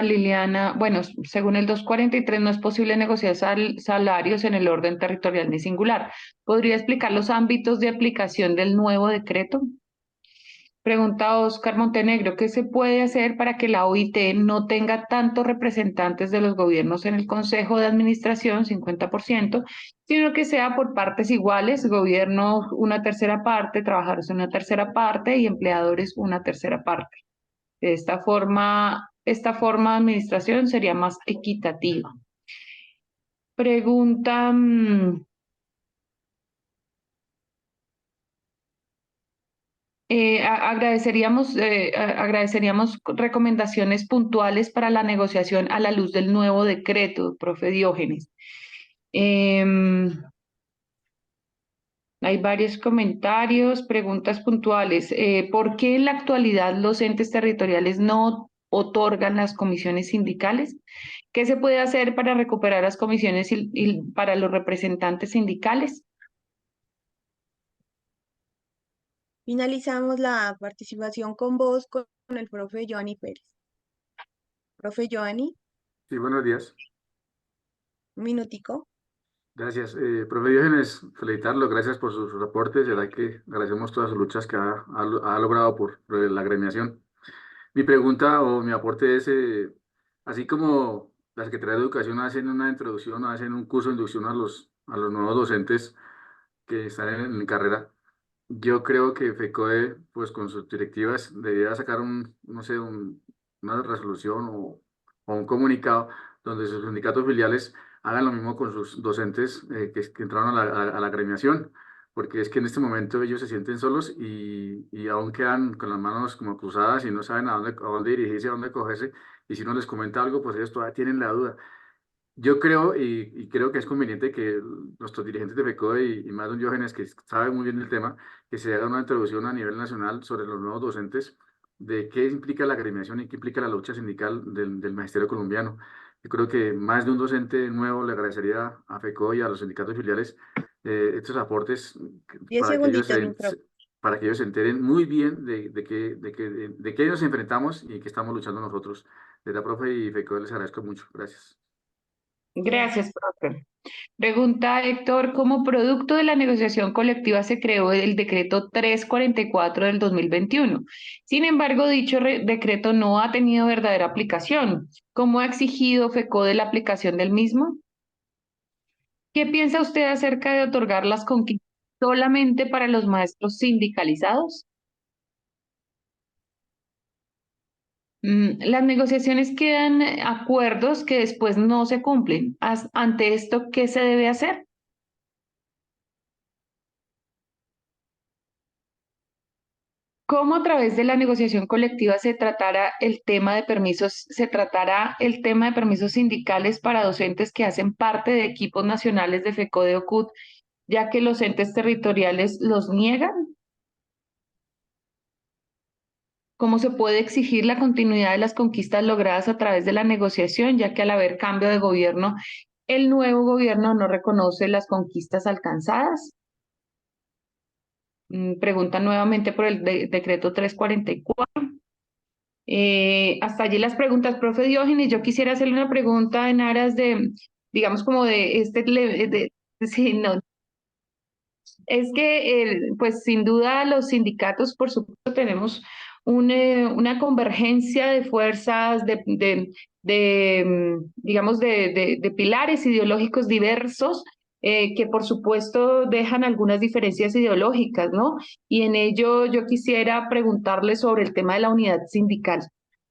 Liliana, bueno, según el 243 no es posible negociar salarios en el orden territorial ni singular. ¿Podría explicar los ámbitos de aplicación del nuevo decreto? Pregunta Oscar Montenegro, ¿qué se puede hacer para que la OIT no tenga tantos representantes de los gobiernos en el Consejo de Administración, 50%, sino que sea por partes iguales, gobierno una tercera parte, trabajadores una tercera parte y empleadores una tercera parte? De esta forma de administración sería más equitativa. Pregunta agradeceríamos recomendaciones puntuales para la negociación a la luz del nuevo decreto, profe Diógenes. Hay varios comentarios, preguntas puntuales. ¿Por qué en la actualidad los entes territoriales no otorgan las comisiones sindicales? ¿Qué se puede hacer para recuperar las comisiones y para los representantes sindicales? Finalizamos la participación con vos con el profe Joanny Pérez. Profe Joanny, Sí, buenos días. un minutico. Gracias. Profe Diógenes, felicitarlo. Gracias por sus aportes. De verdad que agradecemos todas sus luchas que ha logrado por la agremiación. Mi pregunta o mi aporte es, así como la Secretaría de Educación hacen una introducción, hacen un curso de inducción a los nuevos docentes que están en carrera, yo creo que FECODE, pues con sus directivas, debería sacar no sé, una resolución o un comunicado donde sus sindicatos filiales hagan lo mismo con sus docentes que entraron a la agremiación, porque es que en este momento ellos se sienten solos y aún quedan con las manos como cruzadas y no saben a dónde dirigirse, a dónde cogerse, y si uno les comenta algo, pues ellos todavía tienen la duda. Yo creo y creo que es conveniente que nuestros dirigentes de FECODE y más don Diógenes, que sabe muy bien el tema, que se haga una introducción a nivel nacional sobre los nuevos docentes, de qué implica la agremiación y qué implica la lucha sindical del magisterio colombiano. Yo creo que más de un docente nuevo le agradecería a FECODE y a los sindicatos filiales estos aportes 10 para que ellos segunditos, mi profe. para que ellos se enteren muy bien de qué nos enfrentamos y qué estamos luchando nosotros. De la profe y FECODE les agradezco mucho. Gracias. Gracias, Gracias. profe. Pregunta Héctor, ¿como producto de la negociación colectiva se creó el decreto 344 del 2021? Sin embargo, dicho decreto no ha tenido verdadera aplicación. ¿Cómo ha exigido FECODE la aplicación del mismo? ¿Qué piensa usted acerca de otorgar las conquistas solamente para los maestros sindicalizados? Las negociaciones quedan acuerdos que después no se cumplen. Ante esto, ¿qué se debe hacer? cómo a través de la negociación colectiva se tratará el tema de permisos sindicales para docentes que hacen parte de equipos nacionales de FECODE o CUT, ya que los entes territoriales los niegan. ¿Cómo se puede exigir la continuidad de las conquistas logradas a través de la negociación, ya que al haber cambio de gobierno, el nuevo gobierno no reconoce las conquistas alcanzadas? Pregunta nuevamente por el decreto 344. Hasta allí las preguntas, profe Diógenes. Yo quisiera hacerle una pregunta en aras de, digamos, como de sí, no, es que, pues sin duda los sindicatos, por supuesto, tenemos una convergencia de fuerzas, digamos, de pilares ideológicos diversos, que por supuesto dejan algunas diferencias ideológicas, ¿no? Y en ello yo quisiera preguntarle sobre el tema de la unidad sindical.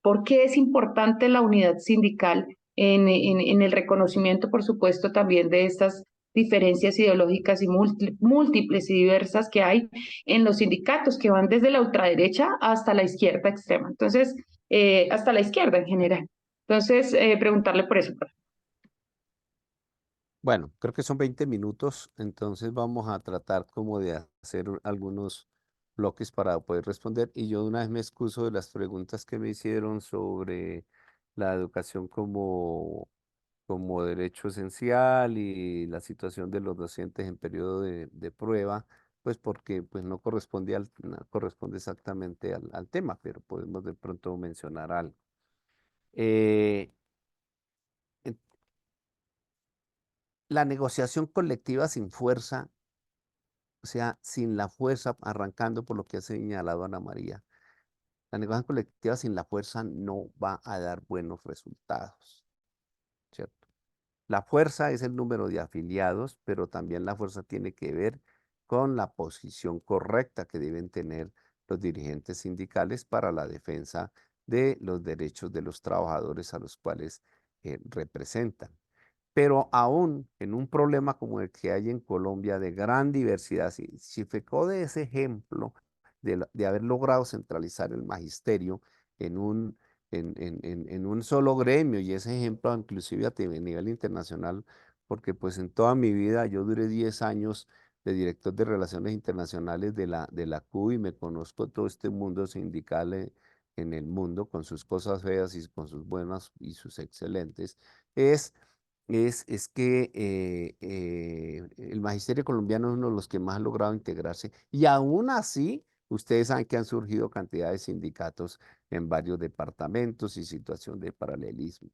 ¿Por qué es importante la unidad sindical en el reconocimiento, por supuesto, también de estas diferencias ideológicas y múltiples y diversas que hay en los sindicatos, que van desde la ultraderecha hasta la izquierda extrema? Entonces, hasta la izquierda en general. Entonces, preguntarle por eso. Bueno, creo que son 20 minutos, entonces vamos a tratar como de hacer algunos bloques para poder responder. Y yo de una vez me excuso de las preguntas que me hicieron sobre la educación como derecho esencial y la situación de los docentes en periodo de prueba, pues porque pues no corresponde, no corresponde exactamente al tema, pero podemos de pronto mencionar algo. Eh, en- la negociación colectiva sin fuerza, o sea, sin la fuerza, arrancando por lo que ha señalado Ana María, la negociación colectiva sin la fuerza no va a dar buenos resultados, ¿cierto? La fuerza es el número de afiliados, pero también la fuerza tiene que ver con la posición correcta que deben tener los dirigentes sindicales para la defensa de los derechos de los trabajadores a los cuales representan. Pero aún en un problema como el que hay en Colombia de gran diversidad, si FECODE ese ejemplo de haber logrado centralizar el magisterio en en un solo gremio, y ese ejemplo inclusive a nivel internacional, porque pues en toda mi vida yo duré 10 años de director de Relaciones Internacionales de la CUB y me conozco todo este mundo sindical en el mundo, con sus cosas feas y con sus buenas y sus excelentes, es que el magisterio colombiano es uno de los que más ha logrado integrarse, y aún así, ustedes saben que han surgido cantidad de sindicatos en varios departamentos y situación de paralelismo.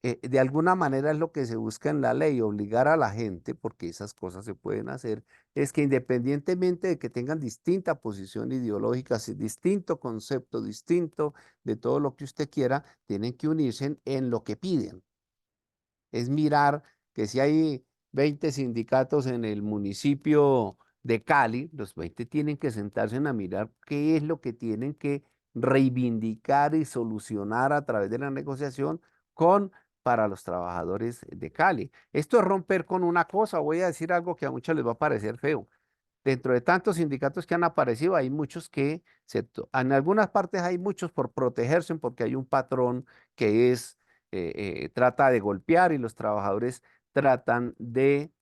De alguna manera es lo que se busca en la ley, obligar a la gente, porque esas cosas se pueden hacer, es que independientemente de que tengan distinta posición ideológica, distinto concepto, distinto de todo lo que usted quiera, tienen que unirse en lo que piden. Es mirar que si hay 20 sindicatos en el municipio de Cali, los 20 tienen que sentarse a mirar qué es lo que tienen que reivindicar y solucionar a través de la negociación para los trabajadores de Cali. Esto es romper con una cosa. Voy a decir algo que a muchos les va a parecer feo. Dentro de tantos sindicatos que han aparecido, hay muchos en algunas partes hay muchos por protegerse, porque hay un patrón que trata de golpear, y los trabajadores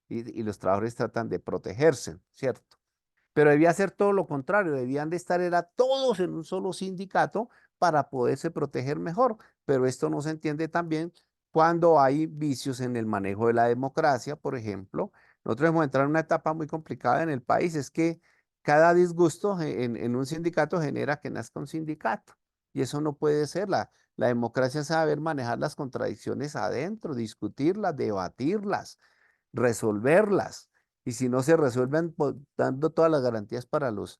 y los trabajadores tratan de protegerse, ¿cierto? Pero debía ser todo lo contrario, debían de estar era todos en un solo sindicato para poderse proteger mejor. Pero esto no se entiende también cuando hay vicios en el manejo de la democracia, por ejemplo. Nosotros hemos entrado en una etapa muy complicada en el país, es que cada disgusto en un sindicato genera que nazca un sindicato, y eso no puede ser. La democracia es saber manejar las contradicciones adentro, discutirlas, debatirlas, resolverlas. Y si no se resuelven, dando todas las garantías para los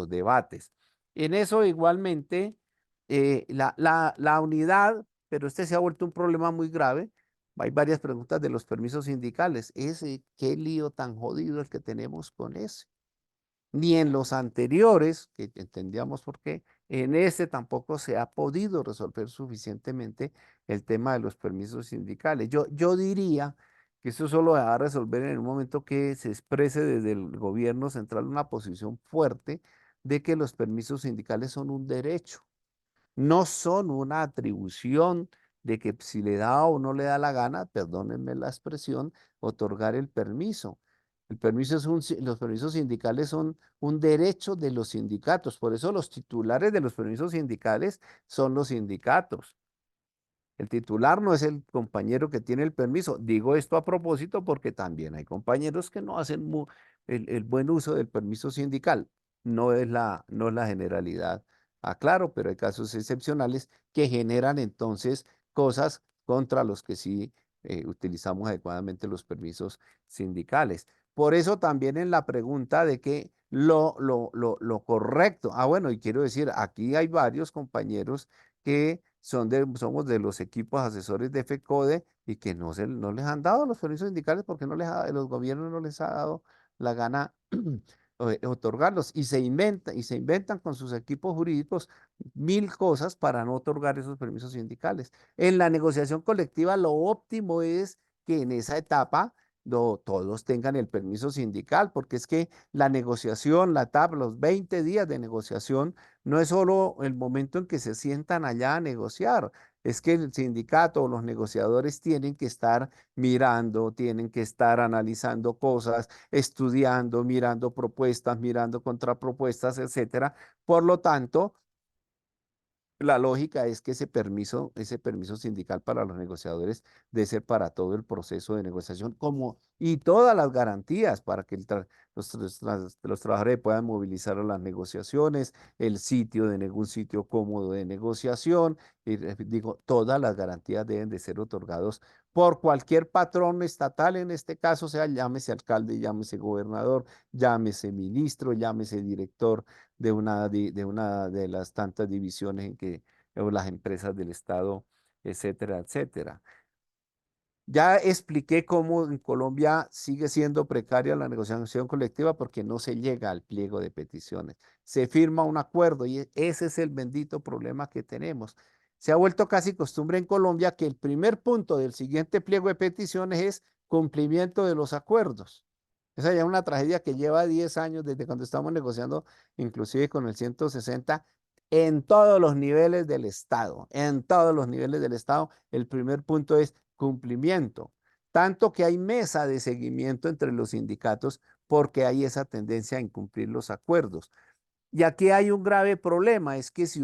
debates. En eso igualmente, la unidad, pero este se ha vuelto un problema muy grave. Hay varias preguntas de los permisos sindicales. Qué lío tan jodido el que tenemos con ese. Ni en los anteriores, que entendíamos por qué, en este tampoco se ha podido resolver suficientemente el tema de los permisos sindicales. Yo diría que eso solo se va a resolver en el momento que se exprese desde el gobierno central una posición fuerte de que los permisos sindicales son un derecho, no son una atribución de que si le da o no le da la gana, perdónenme la expresión, otorgar el permiso. El permiso es los permisos sindicales son un derecho de los sindicatos, por eso los titulares de los permisos sindicales son los sindicatos. El titular no es el compañero que tiene el permiso. Digo esto a propósito porque también hay compañeros que no hacen el buen uso del permiso sindical. No es la generalidad. Aclaro, pero hay casos excepcionales que generan entonces cosas contra los que sí utilizamos adecuadamente los permisos sindicales. Por eso también en la pregunta de que lo correcto, bueno, y quiero decir, aquí hay varios compañeros que somos de los equipos asesores de FECODE y que no les han dado los permisos sindicales porque los gobiernos no les ha dado la gana otorgarlos y se inventan con sus equipos jurídicos mil cosas para no otorgar esos permisos sindicales. En la negociación colectiva lo óptimo es que en esa etapa todos tengan el permiso sindical, porque es que la negociación, la etapa, los 20 días de negociación no es solo el momento en que se sientan allá a negociar, es que el sindicato o los negociadores tienen que estar mirando, tienen que estar analizando cosas, estudiando, mirando propuestas, mirando contrapropuestas, etcétera. Por lo tanto, la lógica es que ese permiso sindical para los negociadores debe ser para todo el proceso de negociación, y todas las garantías para que los trabajadores puedan movilizar a las negociaciones, un sitio cómodo de negociación, y digo, todas las garantías deben de ser otorgados por cualquier patrón estatal, en este caso, sea llámese alcalde, llámese gobernador, llámese ministro, llámese director de las tantas divisiones o las empresas del Estado, etcétera, etcétera. Ya expliqué cómo en Colombia sigue siendo precaria la negociación colectiva porque no se llega al pliego de peticiones. Se firma un acuerdo y ese es el bendito problema que tenemos. Se ha vuelto casi costumbre en Colombia que el primer punto del siguiente pliego de peticiones es cumplimiento de los acuerdos. Esa ya es una tragedia que lleva 10 años desde cuando estamos negociando, inclusive con el 160, en todos los niveles del Estado. En todos los niveles del Estado, el primer punto es cumplimiento. Tanto que hay mesa de seguimiento entre los sindicatos porque hay esa tendencia a incumplir los acuerdos. Y aquí hay un grave problema, es que si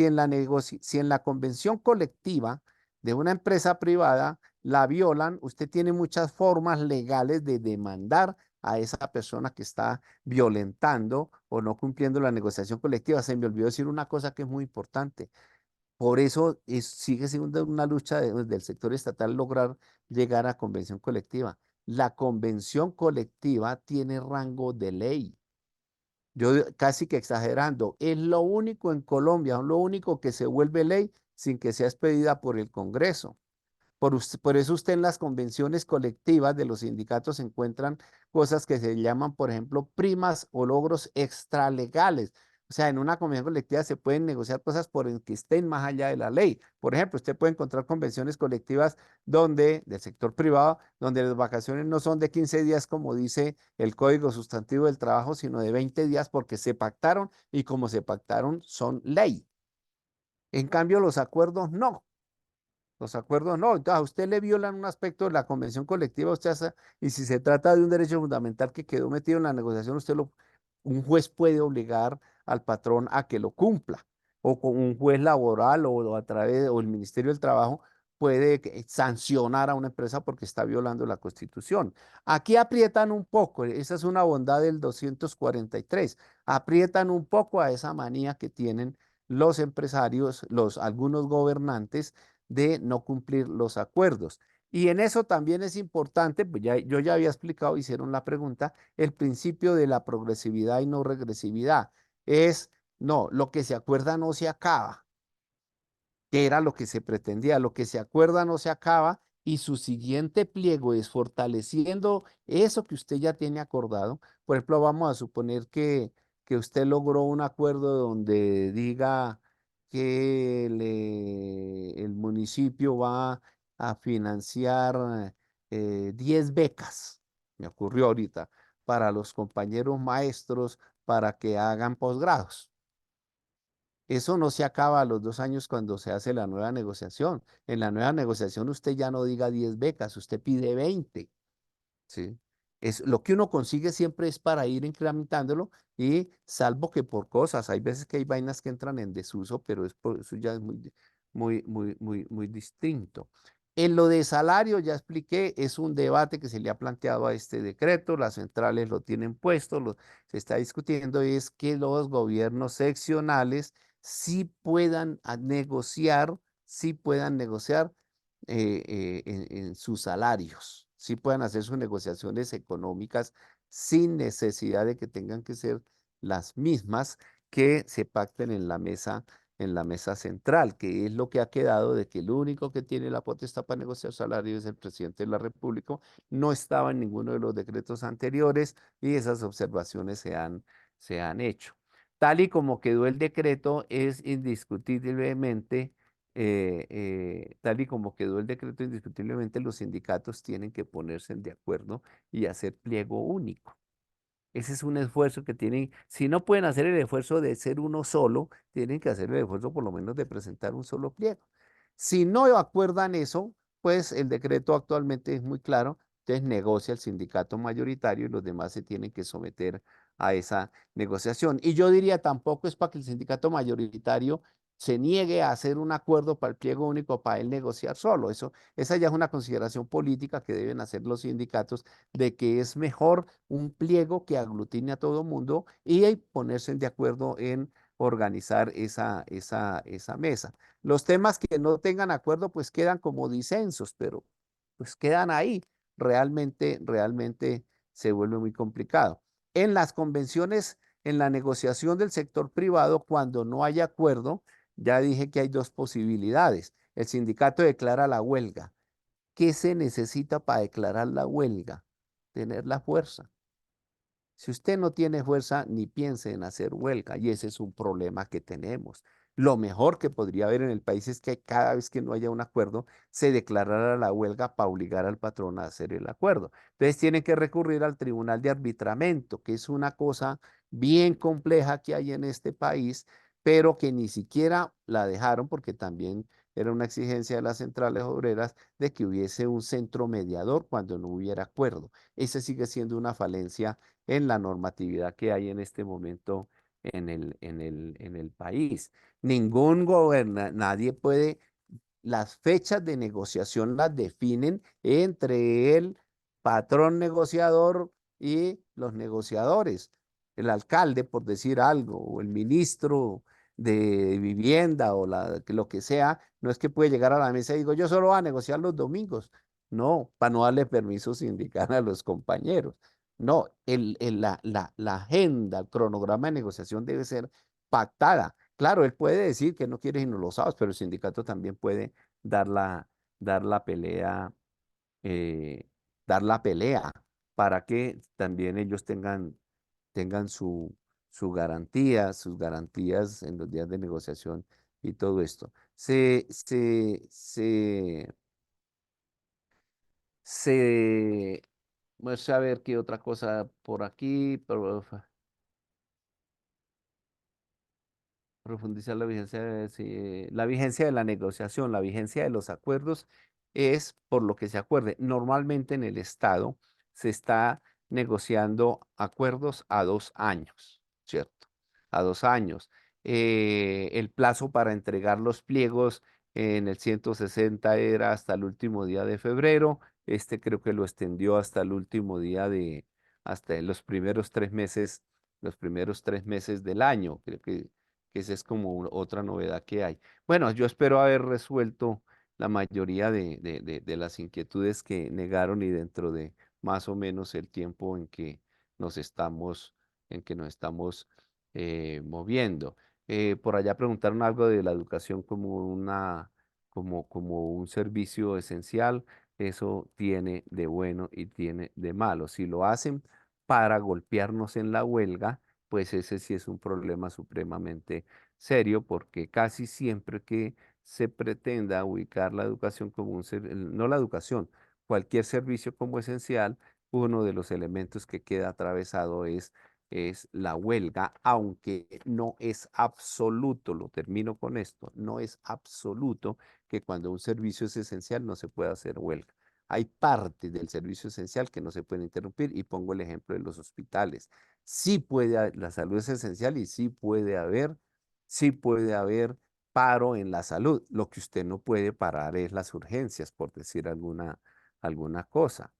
en la convención colectiva de una empresa privada la violan, usted tiene muchas formas legales de demandar a esa persona que está violentando o no cumpliendo la negociación colectiva. Se me olvidó decir una cosa que es muy importante. Por eso sigue siendo una lucha del sector estatal lograr llegar a convención colectiva. La convención colectiva tiene rango de ley. Yo casi que exagerando, es lo único en Colombia, es lo único que se vuelve ley sin que sea expedida por el Congreso. Por eso usted en las convenciones colectivas de los sindicatos se encuentran cosas que se llaman, por ejemplo, primas o logros extralegales. O sea, en una convención colectiva se pueden negociar cosas por el que estén más allá de la ley. Por ejemplo, usted puede encontrar convenciones colectivas del sector privado, donde las vacaciones no son de 15 días como dice el Código Sustantivo del Trabajo, sino de 20 días porque se pactaron y como se pactaron son ley. En cambio, los acuerdos no. Los acuerdos no, entonces a usted le violan un aspecto de la convención colectiva, y si se trata de un derecho fundamental que quedó metido en la negociación, un juez puede obligar al patrón a que lo cumpla, o con un juez laboral o el Ministerio del Trabajo puede sancionar a una empresa porque está violando la Constitución. Aquí aprietan un poco, esa es una bondad del 243, aprietan un poco a esa manía que tienen los empresarios, algunos gobernantes de no cumplir los acuerdos. Y en eso también es importante, pues yo ya había explicado, hicieron la pregunta, el principio de la progresividad y no regresividad. No, lo que se acuerda no se acaba, que era lo que se pretendía, lo que se acuerda no se acaba y su siguiente pliego es fortaleciendo eso que usted ya tiene acordado. Por ejemplo, vamos a suponer que usted logró un acuerdo donde diga que el municipio va a financiar 10 becas, me ocurrió ahorita, para los compañeros maestros para que hagan posgrados. Eso no se acaba a los 2 años cuando se hace la nueva negociación. En la nueva negociación usted ya no diga 10 becas, usted pide 20. ¿Sí? Es, lo que uno consigue siempre es para ir incrementándolo y salvo que por cosas, hay veces que hay vainas que entran en desuso, pero eso ya es muy distinto. En lo de salario, ya expliqué, es un debate que se le ha planteado a este decreto, las centrales lo tienen puesto, se está discutiendo, es que los gobiernos seccionales sí puedan negociar, sí puedan negociar en sus salarios, sí puedan hacer sus negociaciones económicas sin necesidad de que tengan que ser las mismas que se pacten en la mesa central, que es lo que ha quedado de que el único que tiene la potestad para negociar salarios es el presidente de la República. No estaba en ninguno de los decretos anteriores y esas observaciones se han hecho. Tal y como quedó el decreto, es indiscutiblemente tal y como quedó el decreto, indiscutiblemente los sindicatos tienen que ponerse de acuerdo y hacer pliego único. Ese es un esfuerzo que tienen, si no pueden hacer el esfuerzo de ser uno solo, tienen que hacer el esfuerzo por lo menos de presentar un solo pliego. Si no acuerdan eso, pues el decreto actualmente es muy claro, entonces negocia el sindicato mayoritario y los demás se tienen que someter a esa negociación. Y yo diría tampoco es para que el sindicato mayoritario se niegue a hacer un acuerdo para el pliego único para él negociar solo. Esa ya es una consideración política que deben hacer los sindicatos de que es mejor un pliego que aglutine a todo mundo y ponerse de acuerdo en organizar esa mesa. Los temas que no tengan acuerdo pues quedan como disensos, pero pues quedan ahí. Realmente se vuelve muy complicado. En las convenciones, en la negociación del sector privado, cuando no hay acuerdo, ya dije que hay dos posibilidades. El sindicato declara la huelga. ¿Qué se necesita para declarar la huelga? Tener la fuerza. Si usted no tiene fuerza, ni piense en hacer huelga, y ese es un problema que tenemos. Lo mejor que podría haber en el país es que cada vez que no haya un acuerdo, se declarara la huelga para obligar al patrón a hacer el acuerdo. Entonces tienen que recurrir al Tribunal de Arbitramiento, que es una cosa bien compleja que hay en este país, pero que ni siquiera la dejaron porque también era una exigencia de las centrales obreras de que hubiese un centro mediador cuando no hubiera acuerdo. Esa sigue siendo una falencia en la normatividad que hay en este momento en el país. Nadie puede, las fechas de negociación las definen entre el patrón negociador y los negociadores. El alcalde, por decir algo, o el ministro de vivienda o lo que sea, no es que puede llegar a la mesa y digo, yo solo voy a negociar los domingos. No, para no darle permiso sindical a los compañeros. No, la agenda, el cronograma de negociación debe ser pactada. Claro, él puede decir que no quiere sino los sábados, pero el sindicato también puede dar dar la pelea, eh, dar la pelea para que también ellos tengan sus garantías en los días de negociación y todo esto. Se, vamos a ver qué otra cosa por aquí. Profundizar la vigencia la vigencia de la negociación, la vigencia de los acuerdos es por lo que se acuerde. Normalmente en el Estado se está negociando acuerdos a 2 años, ¿cierto? A 2 años. El plazo para entregar los pliegos en el 160 era hasta el último día de febrero. Este creo que lo extendió hasta el último día hasta los primeros 3 meses del año. Creo que esa es como otra novedad que hay. Bueno, yo espero haber resuelto la mayoría de las inquietudes que negaron y dentro de más o menos el tiempo nos estamos, en que nos estamos moviendo. Por allá preguntaron algo de la educación como un servicio esencial. Eso tiene de bueno y tiene de malo. Si lo hacen para golpearnos en la huelga, pues ese sí es un problema supremamente serio porque casi siempre que se pretenda ubicar la educación como no la educación, cualquier servicio como esencial, uno de los elementos que queda atravesado es es la huelga, aunque no es absoluto, lo termino con esto, no es absoluto que cuando un servicio es esencial no se pueda hacer huelga. Hay partes del servicio esencial que no se pueden interrumpir y pongo el ejemplo de los hospitales. Sí puede, la salud es esencial y sí puede haber paro en la salud. Lo que usted no puede parar es las urgencias, por decir alguna cosa.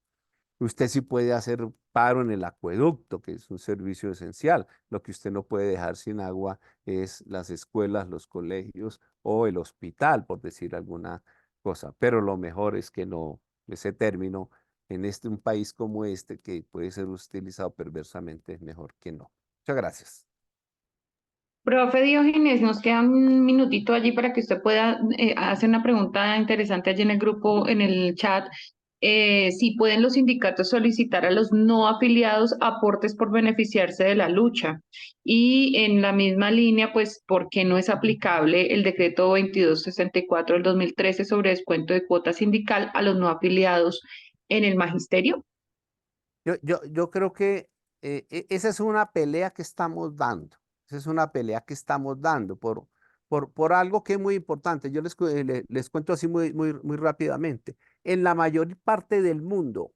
Usted sí puede hacer paro en el acueducto, que es un servicio esencial. Lo que usted no puede dejar sin agua es las escuelas, los colegios o el hospital, por decir alguna cosa. Pero lo mejor es que no, ese término en un país como este, que puede ser utilizado perversamente, es mejor que no. Muchas gracias. Profe Diógenes, nos queda un minutito allí para que usted pueda hacer una pregunta interesante allí en el grupo, en el chat. Si pueden los sindicatos solicitar a los no afiliados aportes por beneficiarse de la lucha. Y en la misma línea, pues, ¿por qué no es aplicable el decreto 2264 del 2013 sobre descuento de cuota sindical a los no afiliados en el magisterio? Yo creo que esa es una pelea que estamos dando. Esa es una pelea que estamos dando por algo que es muy importante. Yo les cuento así muy rápidamente. En la mayor parte del mundo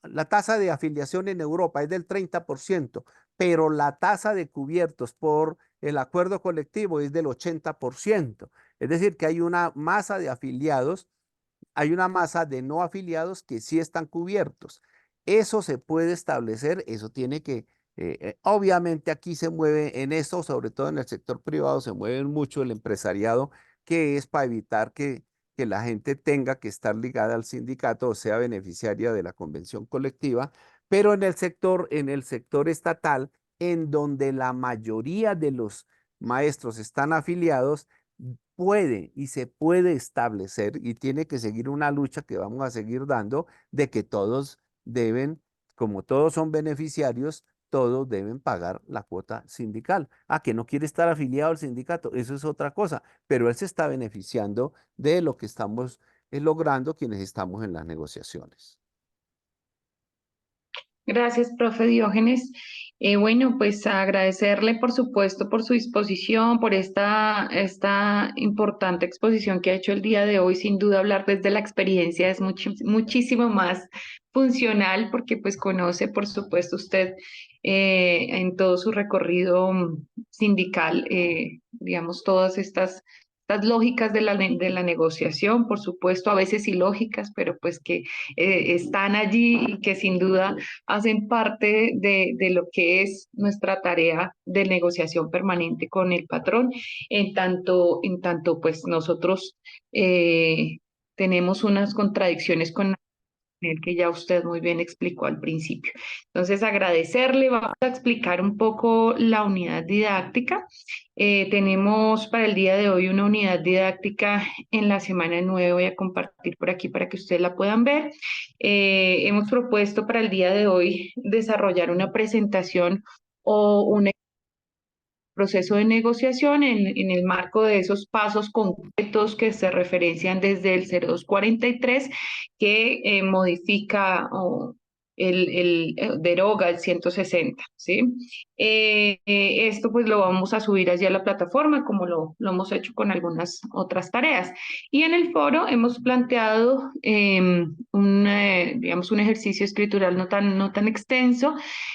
la tasa de afiliación en Europa es del 30%, pero la tasa de cubiertos por el acuerdo colectivo es del 80%. Es decir, que hay una masa de afiliados, hay una masa de no afiliados que sí están cubiertos. Eso se puede establecer, eso tiene que, obviamente aquí se mueve en eso, sobre todo en el sector privado, se mueve mucho el empresariado, que es para evitar que la gente tenga que estar ligada al sindicato o sea beneficiaria de la convención colectiva, pero en el sector estatal, en donde la mayoría de los maestros están afiliados, puede y se puede establecer y tiene que seguir una lucha que vamos a seguir dando de que todos deben, como todos son beneficiarios, todos deben pagar la cuota sindical. Que no quiere estar afiliado al sindicato, eso es otra cosa, pero él se está beneficiando de lo que estamos logrando quienes estamos en las negociaciones. Gracias, profe Diógenes. Bueno, pues agradecerle, por supuesto, por su disposición, por esta importante exposición que ha hecho el día de hoy. Sin duda, hablar desde la experiencia es muchísimo más funcional porque pues conoce, por supuesto, usted en todo su recorrido sindical, digamos, todas estas lógicas de la negociación, por supuesto, a veces ilógicas, pero pues que están allí y que sin duda hacen parte de lo que es nuestra tarea de negociación permanente con el patrón, en tanto pues nosotros tenemos unas contradicciones con el que ya usted muy bien explicó al principio. Entonces, agradecerle, vamos a explicar un poco la unidad didáctica. Tenemos para el día de hoy una unidad didáctica en la semana 9, voy a compartir por aquí para que ustedes la puedan ver. Hemos propuesto para el día de hoy desarrollar una presentación o un proceso de negociación en el marco de esos pasos concretos que se referencian desde el 0243 que modifica o deroga el 160, ¿sí? Esto pues lo vamos a subir allí a la plataforma como lo hemos hecho con algunas otras tareas. Y en el foro hemos planteado digamos, un ejercicio escritural no tan extenso,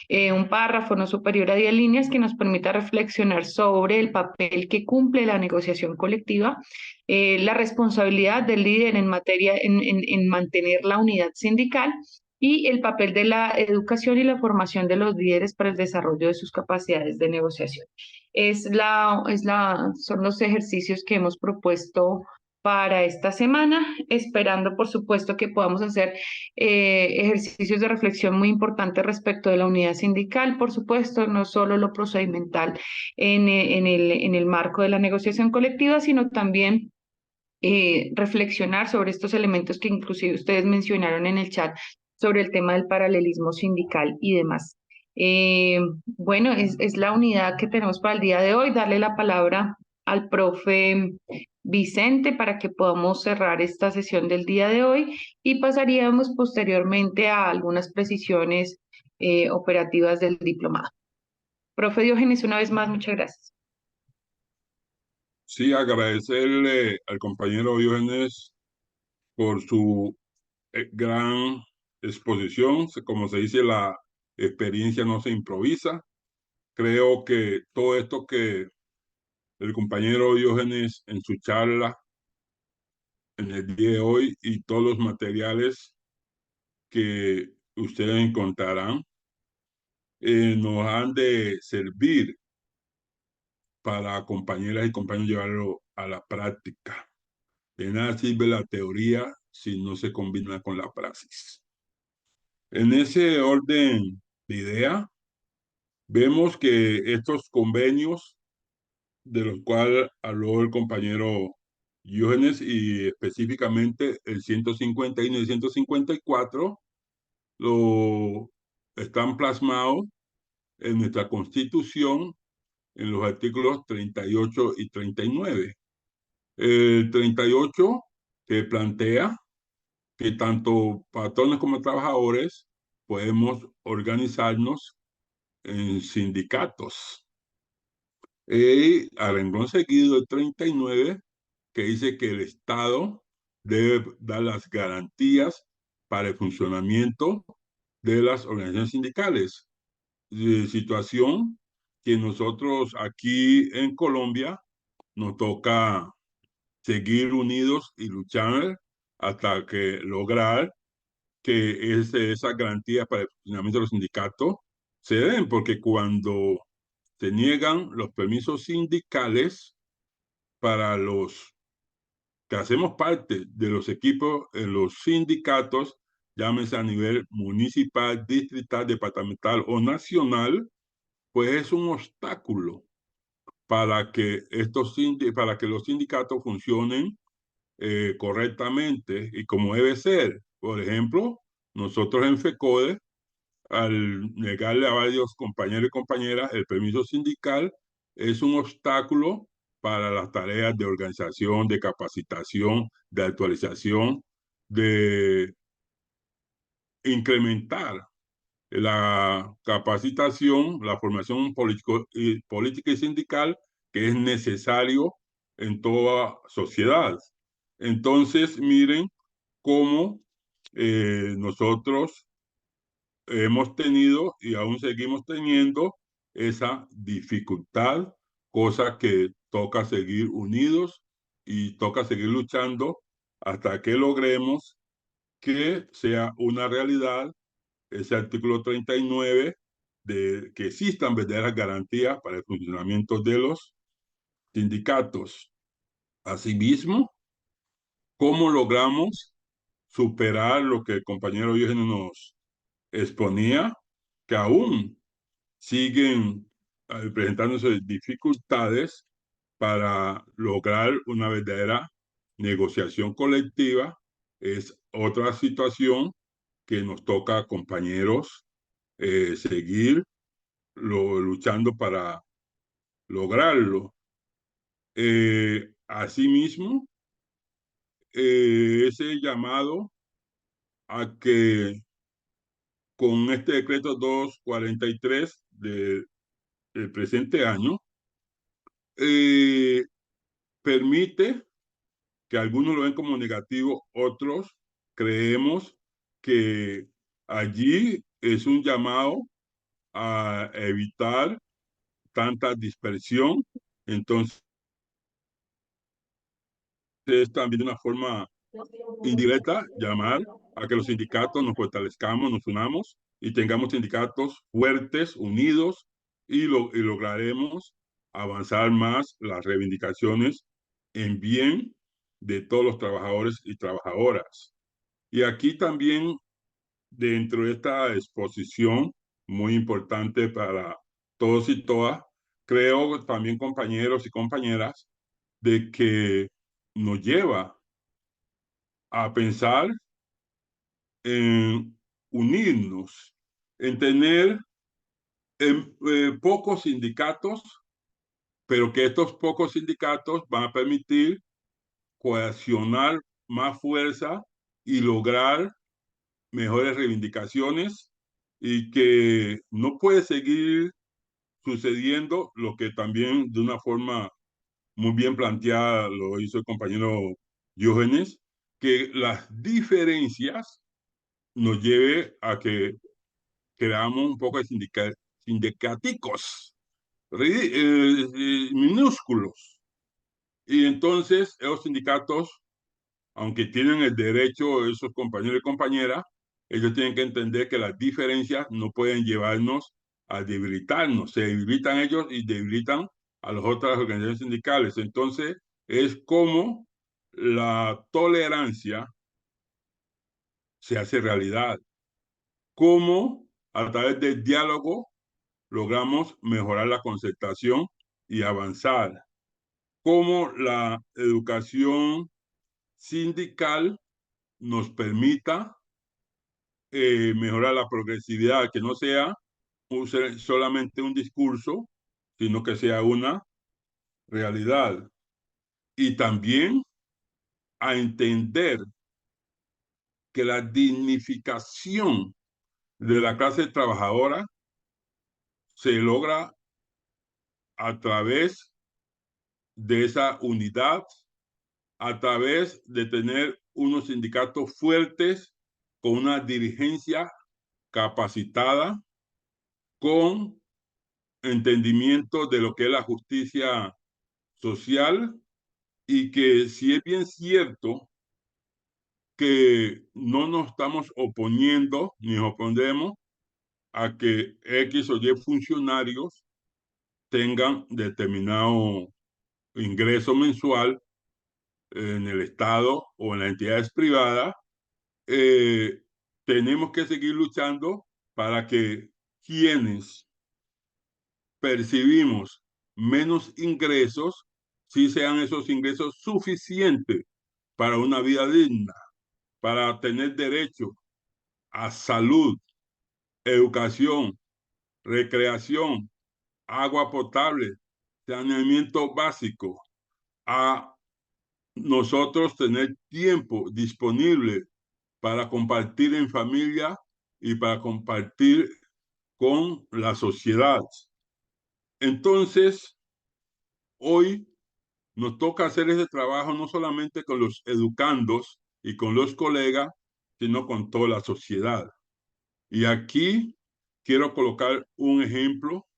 un párrafo no superior a 10 líneas que nos permita reflexionar sobre el papel que cumple la negociación colectiva, la responsabilidad del líder en materia en mantener la unidad sindical y el papel de la educación y la formación de los líderes para el desarrollo de sus capacidades de negociación. Son los ejercicios que hemos propuesto para esta semana, esperando por supuesto que podamos hacer ejercicios de reflexión muy importantes respecto de la unidad sindical, por supuesto, no solo lo procedimental en el marco de la negociación colectiva, sino también reflexionar sobre estos elementos que inclusive ustedes mencionaron en el chat sobre el tema del paralelismo sindical y demás. Bueno, es la unidad que tenemos para el día de hoy. Darle la palabra al profe Vicente para que podamos cerrar esta sesión del día de hoy y pasaríamos posteriormente a algunas precisiones operativas del diplomado. Profe Diógenes, una vez más, muchas gracias. Sí, agradecerle al compañero Diógenes por su gran exposición. Como se dice, la experiencia no se improvisa. Creo que todo esto que el compañero Diógenes en su charla en el día de hoy y todos los materiales que ustedes encontrarán nos han de servir para compañeras y compañeros llevarlo a la práctica. De nada sirve la teoría si no se combina con la praxis. En ese orden de idea, vemos que estos convenios de los cuales habló el compañero Diógenes y específicamente el 151 y el 154 lo están plasmados en nuestra Constitución en los artículos 38 y 39. El 38 que plantea que tanto patrones como trabajadores podemos organizarnos en sindicatos. Y a renglón seguido el 39 que dice que el Estado debe dar las garantías para el funcionamiento de las organizaciones sindicales. Situación que nosotros aquí en Colombia nos toca seguir unidos y luchar hasta que lograr que esas garantías para el funcionamiento de los sindicatos se den, porque cuando se niegan los permisos sindicales para los que hacemos parte de los equipos en los sindicatos, llámese a nivel municipal, distrital, departamental o nacional, pues es un obstáculo para que para que los sindicatos funcionen correctamente y como debe ser. Por ejemplo, nosotros en FECODE, al negarle a varios compañeros y compañeras el permiso sindical, es un obstáculo para las tareas de organización, de capacitación, de actualización, de incrementar la capacitación, la formación política y sindical que es necesario en toda sociedad. Entonces, miren cómo nosotros hemos tenido y aún seguimos teniendo esa dificultad, cosa que toca seguir unidos y toca seguir luchando hasta que logremos que sea una realidad ese artículo 39 de que existan verdaderas garantías para el funcionamiento de los sindicatos. Asimismo, ¿cómo logramos superar lo que el compañero Diógenes nos exponía, que aún siguen presentándose dificultades para lograr una verdadera negociación colectiva? Es otra situación que nos toca, compañeros, seguir luchando para lograrlo. Asimismo, ese llamado a que con este decreto 243 del presente año, permite que algunos lo ven como negativo, otros creemos que allí es un llamado a evitar tanta dispersión. Entonces, es también una forma indirecta llamar a que los sindicatos nos fortalezcamos, nos unamos y tengamos sindicatos fuertes, unidos y lograremos avanzar más las reivindicaciones en bien de todos los trabajadores y trabajadoras. Y aquí también, dentro de esta exposición muy importante para todos y todas, creo también, compañeros y compañeras, de que nos lleva a pensar en unirnos, en tener pocos sindicatos, pero que estos pocos sindicatos van a permitir coaccionar más fuerza y lograr mejores reivindicaciones y que no puede seguir sucediendo lo que también de una forma muy bien planteada lo hizo el compañero Diógenes, que las diferencias nos lleve a que creamos un poco de sindicaticos minúsculos. Y entonces esos sindicatos, aunque tienen el derecho, esos compañeros y compañeras, ellos tienen que entender que las diferencias no pueden llevarnos a debilitarnos. Se debilitan ellos y debilitan a las otras organizaciones sindicales. Entonces, es como la tolerancia se hace realidad. Cómo a través del diálogo logramos mejorar la concertación y avanzar. Cómo la educación sindical nos permita mejorar la progresividad, que no sea solamente un discurso, sino que sea una realidad. Y también a entender que la dignificación de la clase trabajadora se logra a través de esa unidad, a través de tener unos sindicatos fuertes, con una dirigencia capacitada, con entendimiento de lo que es la justicia social, y que si es bien cierto que no nos estamos oponiendo ni opondremos a que X o Y funcionarios tengan determinado ingreso mensual en el Estado o en las entidades privadas, tenemos que seguir luchando para que quienes percibimos menos ingresos, sí sean esos ingresos suficientes para una vida digna, para tener derecho a salud, educación, recreación, agua potable, saneamiento básico, a nosotros tener tiempo disponible para compartir en familia y para compartir con la sociedad. Entonces, hoy nos toca hacer ese trabajo no solamente con los educandos y con los colegas, sino con toda la sociedad. Y aquí quiero colocar un ejemplo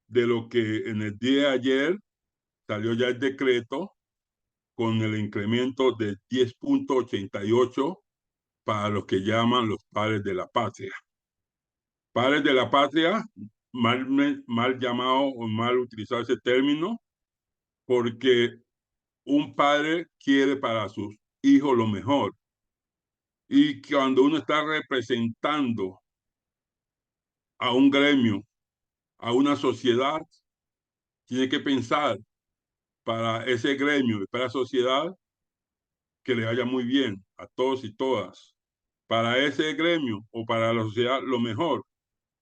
de lo que en el día de ayer salió ya el decreto con el incremento de 10.88 para los que llaman los padres de la patria. Padres de la patria, mal llamado o mal utilizado ese término, porque un padre quiere para sus hijos lo mejor. Y cuando uno está representando a un gremio, a una sociedad, tiene que pensar para ese gremio y para la sociedad que le vaya muy bien a todos y todas. Para ese gremio o para la sociedad lo mejor.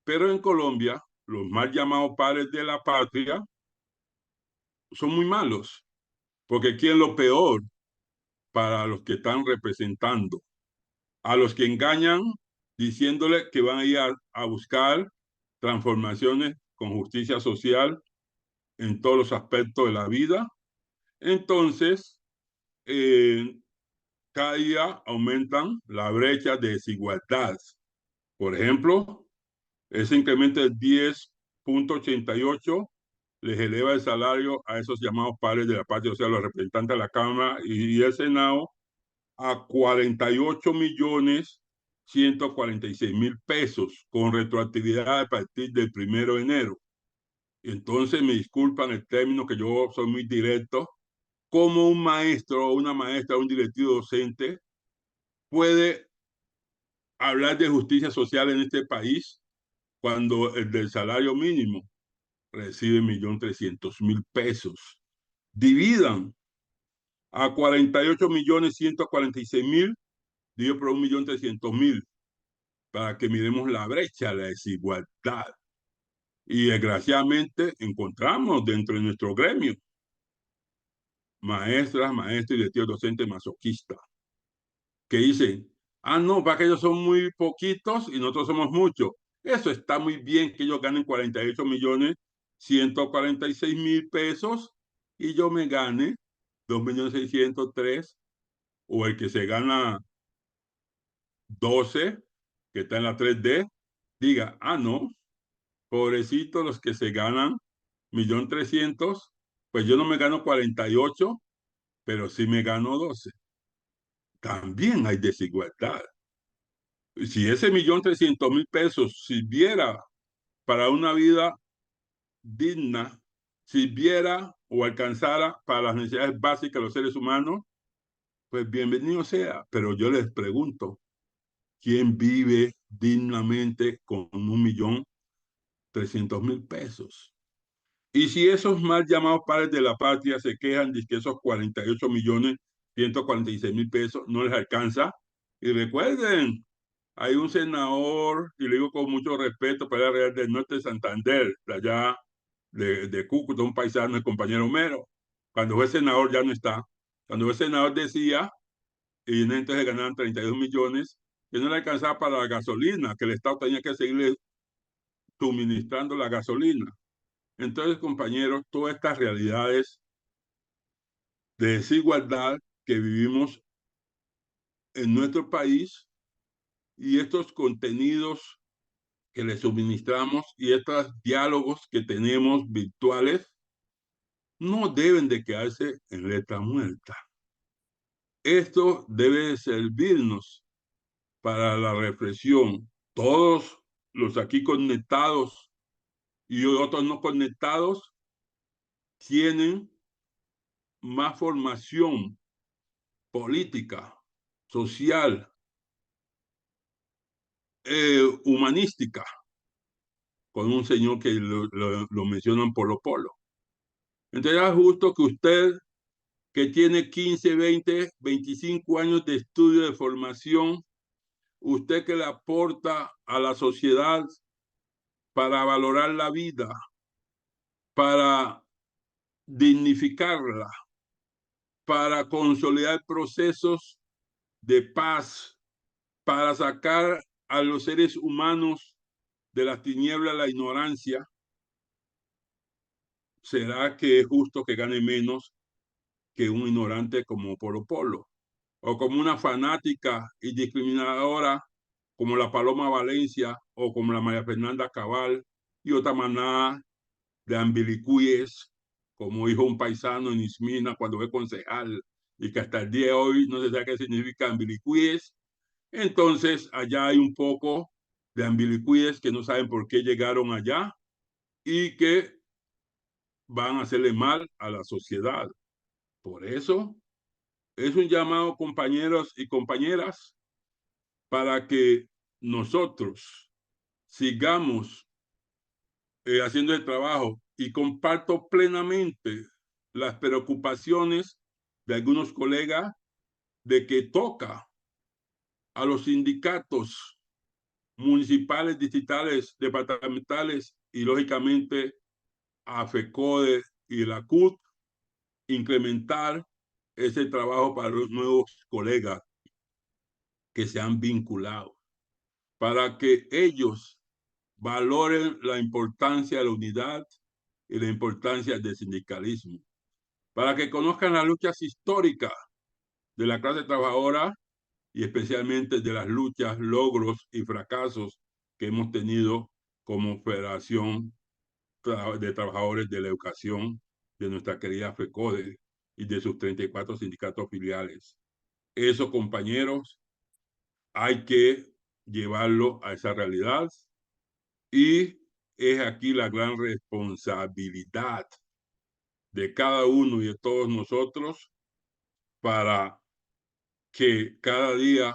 Pero en Colombia, los mal llamados padres de la patria son muy malos, porque quieren lo peor para los que están representando. A los que engañan diciéndole que van a ir a buscar transformaciones con justicia social en todos los aspectos de la vida. Entonces, cada día aumentan la brecha de desigualdad. Por ejemplo, ese incremento de 10.88 les eleva el salario a esos llamados padres de la patria, o sea, los representantes de la Cámara y el Senado, a 48.146.000 pesos, con retroactividad a partir del 1 de enero. Entonces, me disculpan el término, que yo soy muy directo, cómo un maestro o una maestra, un directivo docente puede hablar de justicia social en este país cuando el del salario mínimo recibe 1.300.000 pesos. Dividan a 48.146.000, dividido por 1.300.000, para que miremos la brecha, la desigualdad. Y desgraciadamente encontramos dentro de nuestro gremio maestras, maestros y directivos docentes masoquistas que dicen, ah, no, para que ellos son muy poquitos y nosotros somos muchos. Eso está muy bien que ellos ganen 48.146.000 146.000 pesos y yo me gane 2.603.000, o el que se gana 12, que está en la 3D, diga, ah, no, pobrecito los que se ganan 1.300.000, pues yo no me gano 48, pero sí me gano 12. También hay desigualdad. Si ese 1.300.000 pesos sirviera para una vida digna, sirviera o alcanzara para las necesidades básicas de los seres humanos, pues bienvenido sea. Pero yo les pregunto, ¿quién vive dignamente con 1.300.000 pesos? Y si esos mal llamados padres de la patria se quejan de que esos 48.146.000 pesos no les alcanza, y recuerden, hay un senador, y lo digo con mucho respeto, para el Real del Norte de Santander, de allá de Cúcuta, un paisano, el compañero Homero. Cuando fue senador ya no está. Cuando fue senador decía, y entonces ganaban 32 millones, que no le alcanzaba para la gasolina, que el Estado tenía que seguirle suministrando la gasolina. Entonces, compañeros, todas estas realidades de desigualdad que vivimos en nuestro país y estos contenidos que le suministramos y estos diálogos que tenemos virtuales no deben de quedarse en letra muerta. Esto debe servirnos para la reflexión. Todos los aquí conectados y otros no conectados tienen más formación política, social, humanística, con un señor que lo mencionan Polo Polo. Entonces es justo que usted, que tiene 15, 20, 25 años de estudio, de formación, usted que le aporta a la sociedad para valorar la vida, para dignificarla, para consolidar procesos de paz, para sacar a los seres humanos de las tinieblas, la ignorancia. ¿Será que es justo que gane menos que un ignorante como Polo Polo? O como una fanática y discriminadora como la Paloma Valencia o como la María Fernanda Cabal y otra manada de ambilicuyes, como dijo un paisano en Ismina cuando fue concejal, y que hasta el día de hoy no se sabe qué significa ambilicuyes. Entonces, allá hay un poco de ambilicuyes que no saben por qué llegaron allá y que van a hacerle mal a la sociedad. Por eso, es un llamado, compañeros y compañeras, para que nosotros sigamos haciendo el trabajo, y comparto plenamente las preocupaciones de algunos colegas de que toca a los sindicatos municipales, distritales, departamentales y lógicamente a FECODE y la CUT incrementar ese trabajo para los nuevos colegas que se han vinculado, para que ellos valoren la importancia de la unidad y la importancia del sindicalismo, para que conozcan las luchas históricas de la clase trabajadora y especialmente de las luchas, logros y fracasos que hemos tenido como Federación de Trabajadores de la Educación de nuestra querida FECODE y de sus 34 sindicatos filiales. Eso, compañeros, hay que llevarlo a esa realidad, y es aquí la gran responsabilidad de cada uno y de todos nosotros para que cada día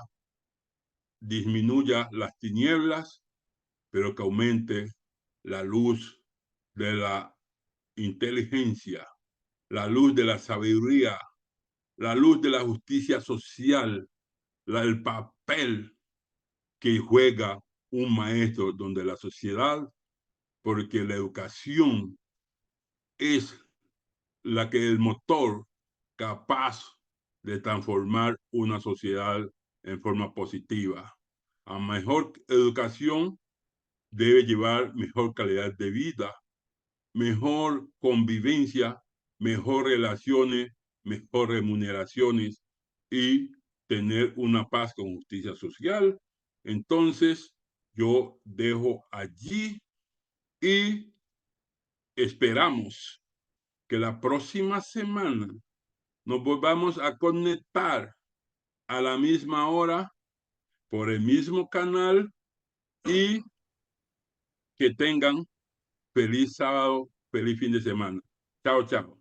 disminuya las tinieblas, pero que aumente la luz de la inteligencia, la luz de la sabiduría, la luz de la justicia social, el papel que juega un maestro donde la sociedad, porque la educación es la que es el motor capaz de transformar una sociedad en forma positiva. A mejor educación debe llevar mejor calidad de vida, mejor convivencia, mejor relaciones, mejor remuneraciones y tener una paz con justicia social. Entonces, yo dejo allí y esperamos que la próxima semana nos volvamos a conectar a la misma hora por el mismo canal y que tengan feliz sábado, feliz fin de semana. Chao, chao.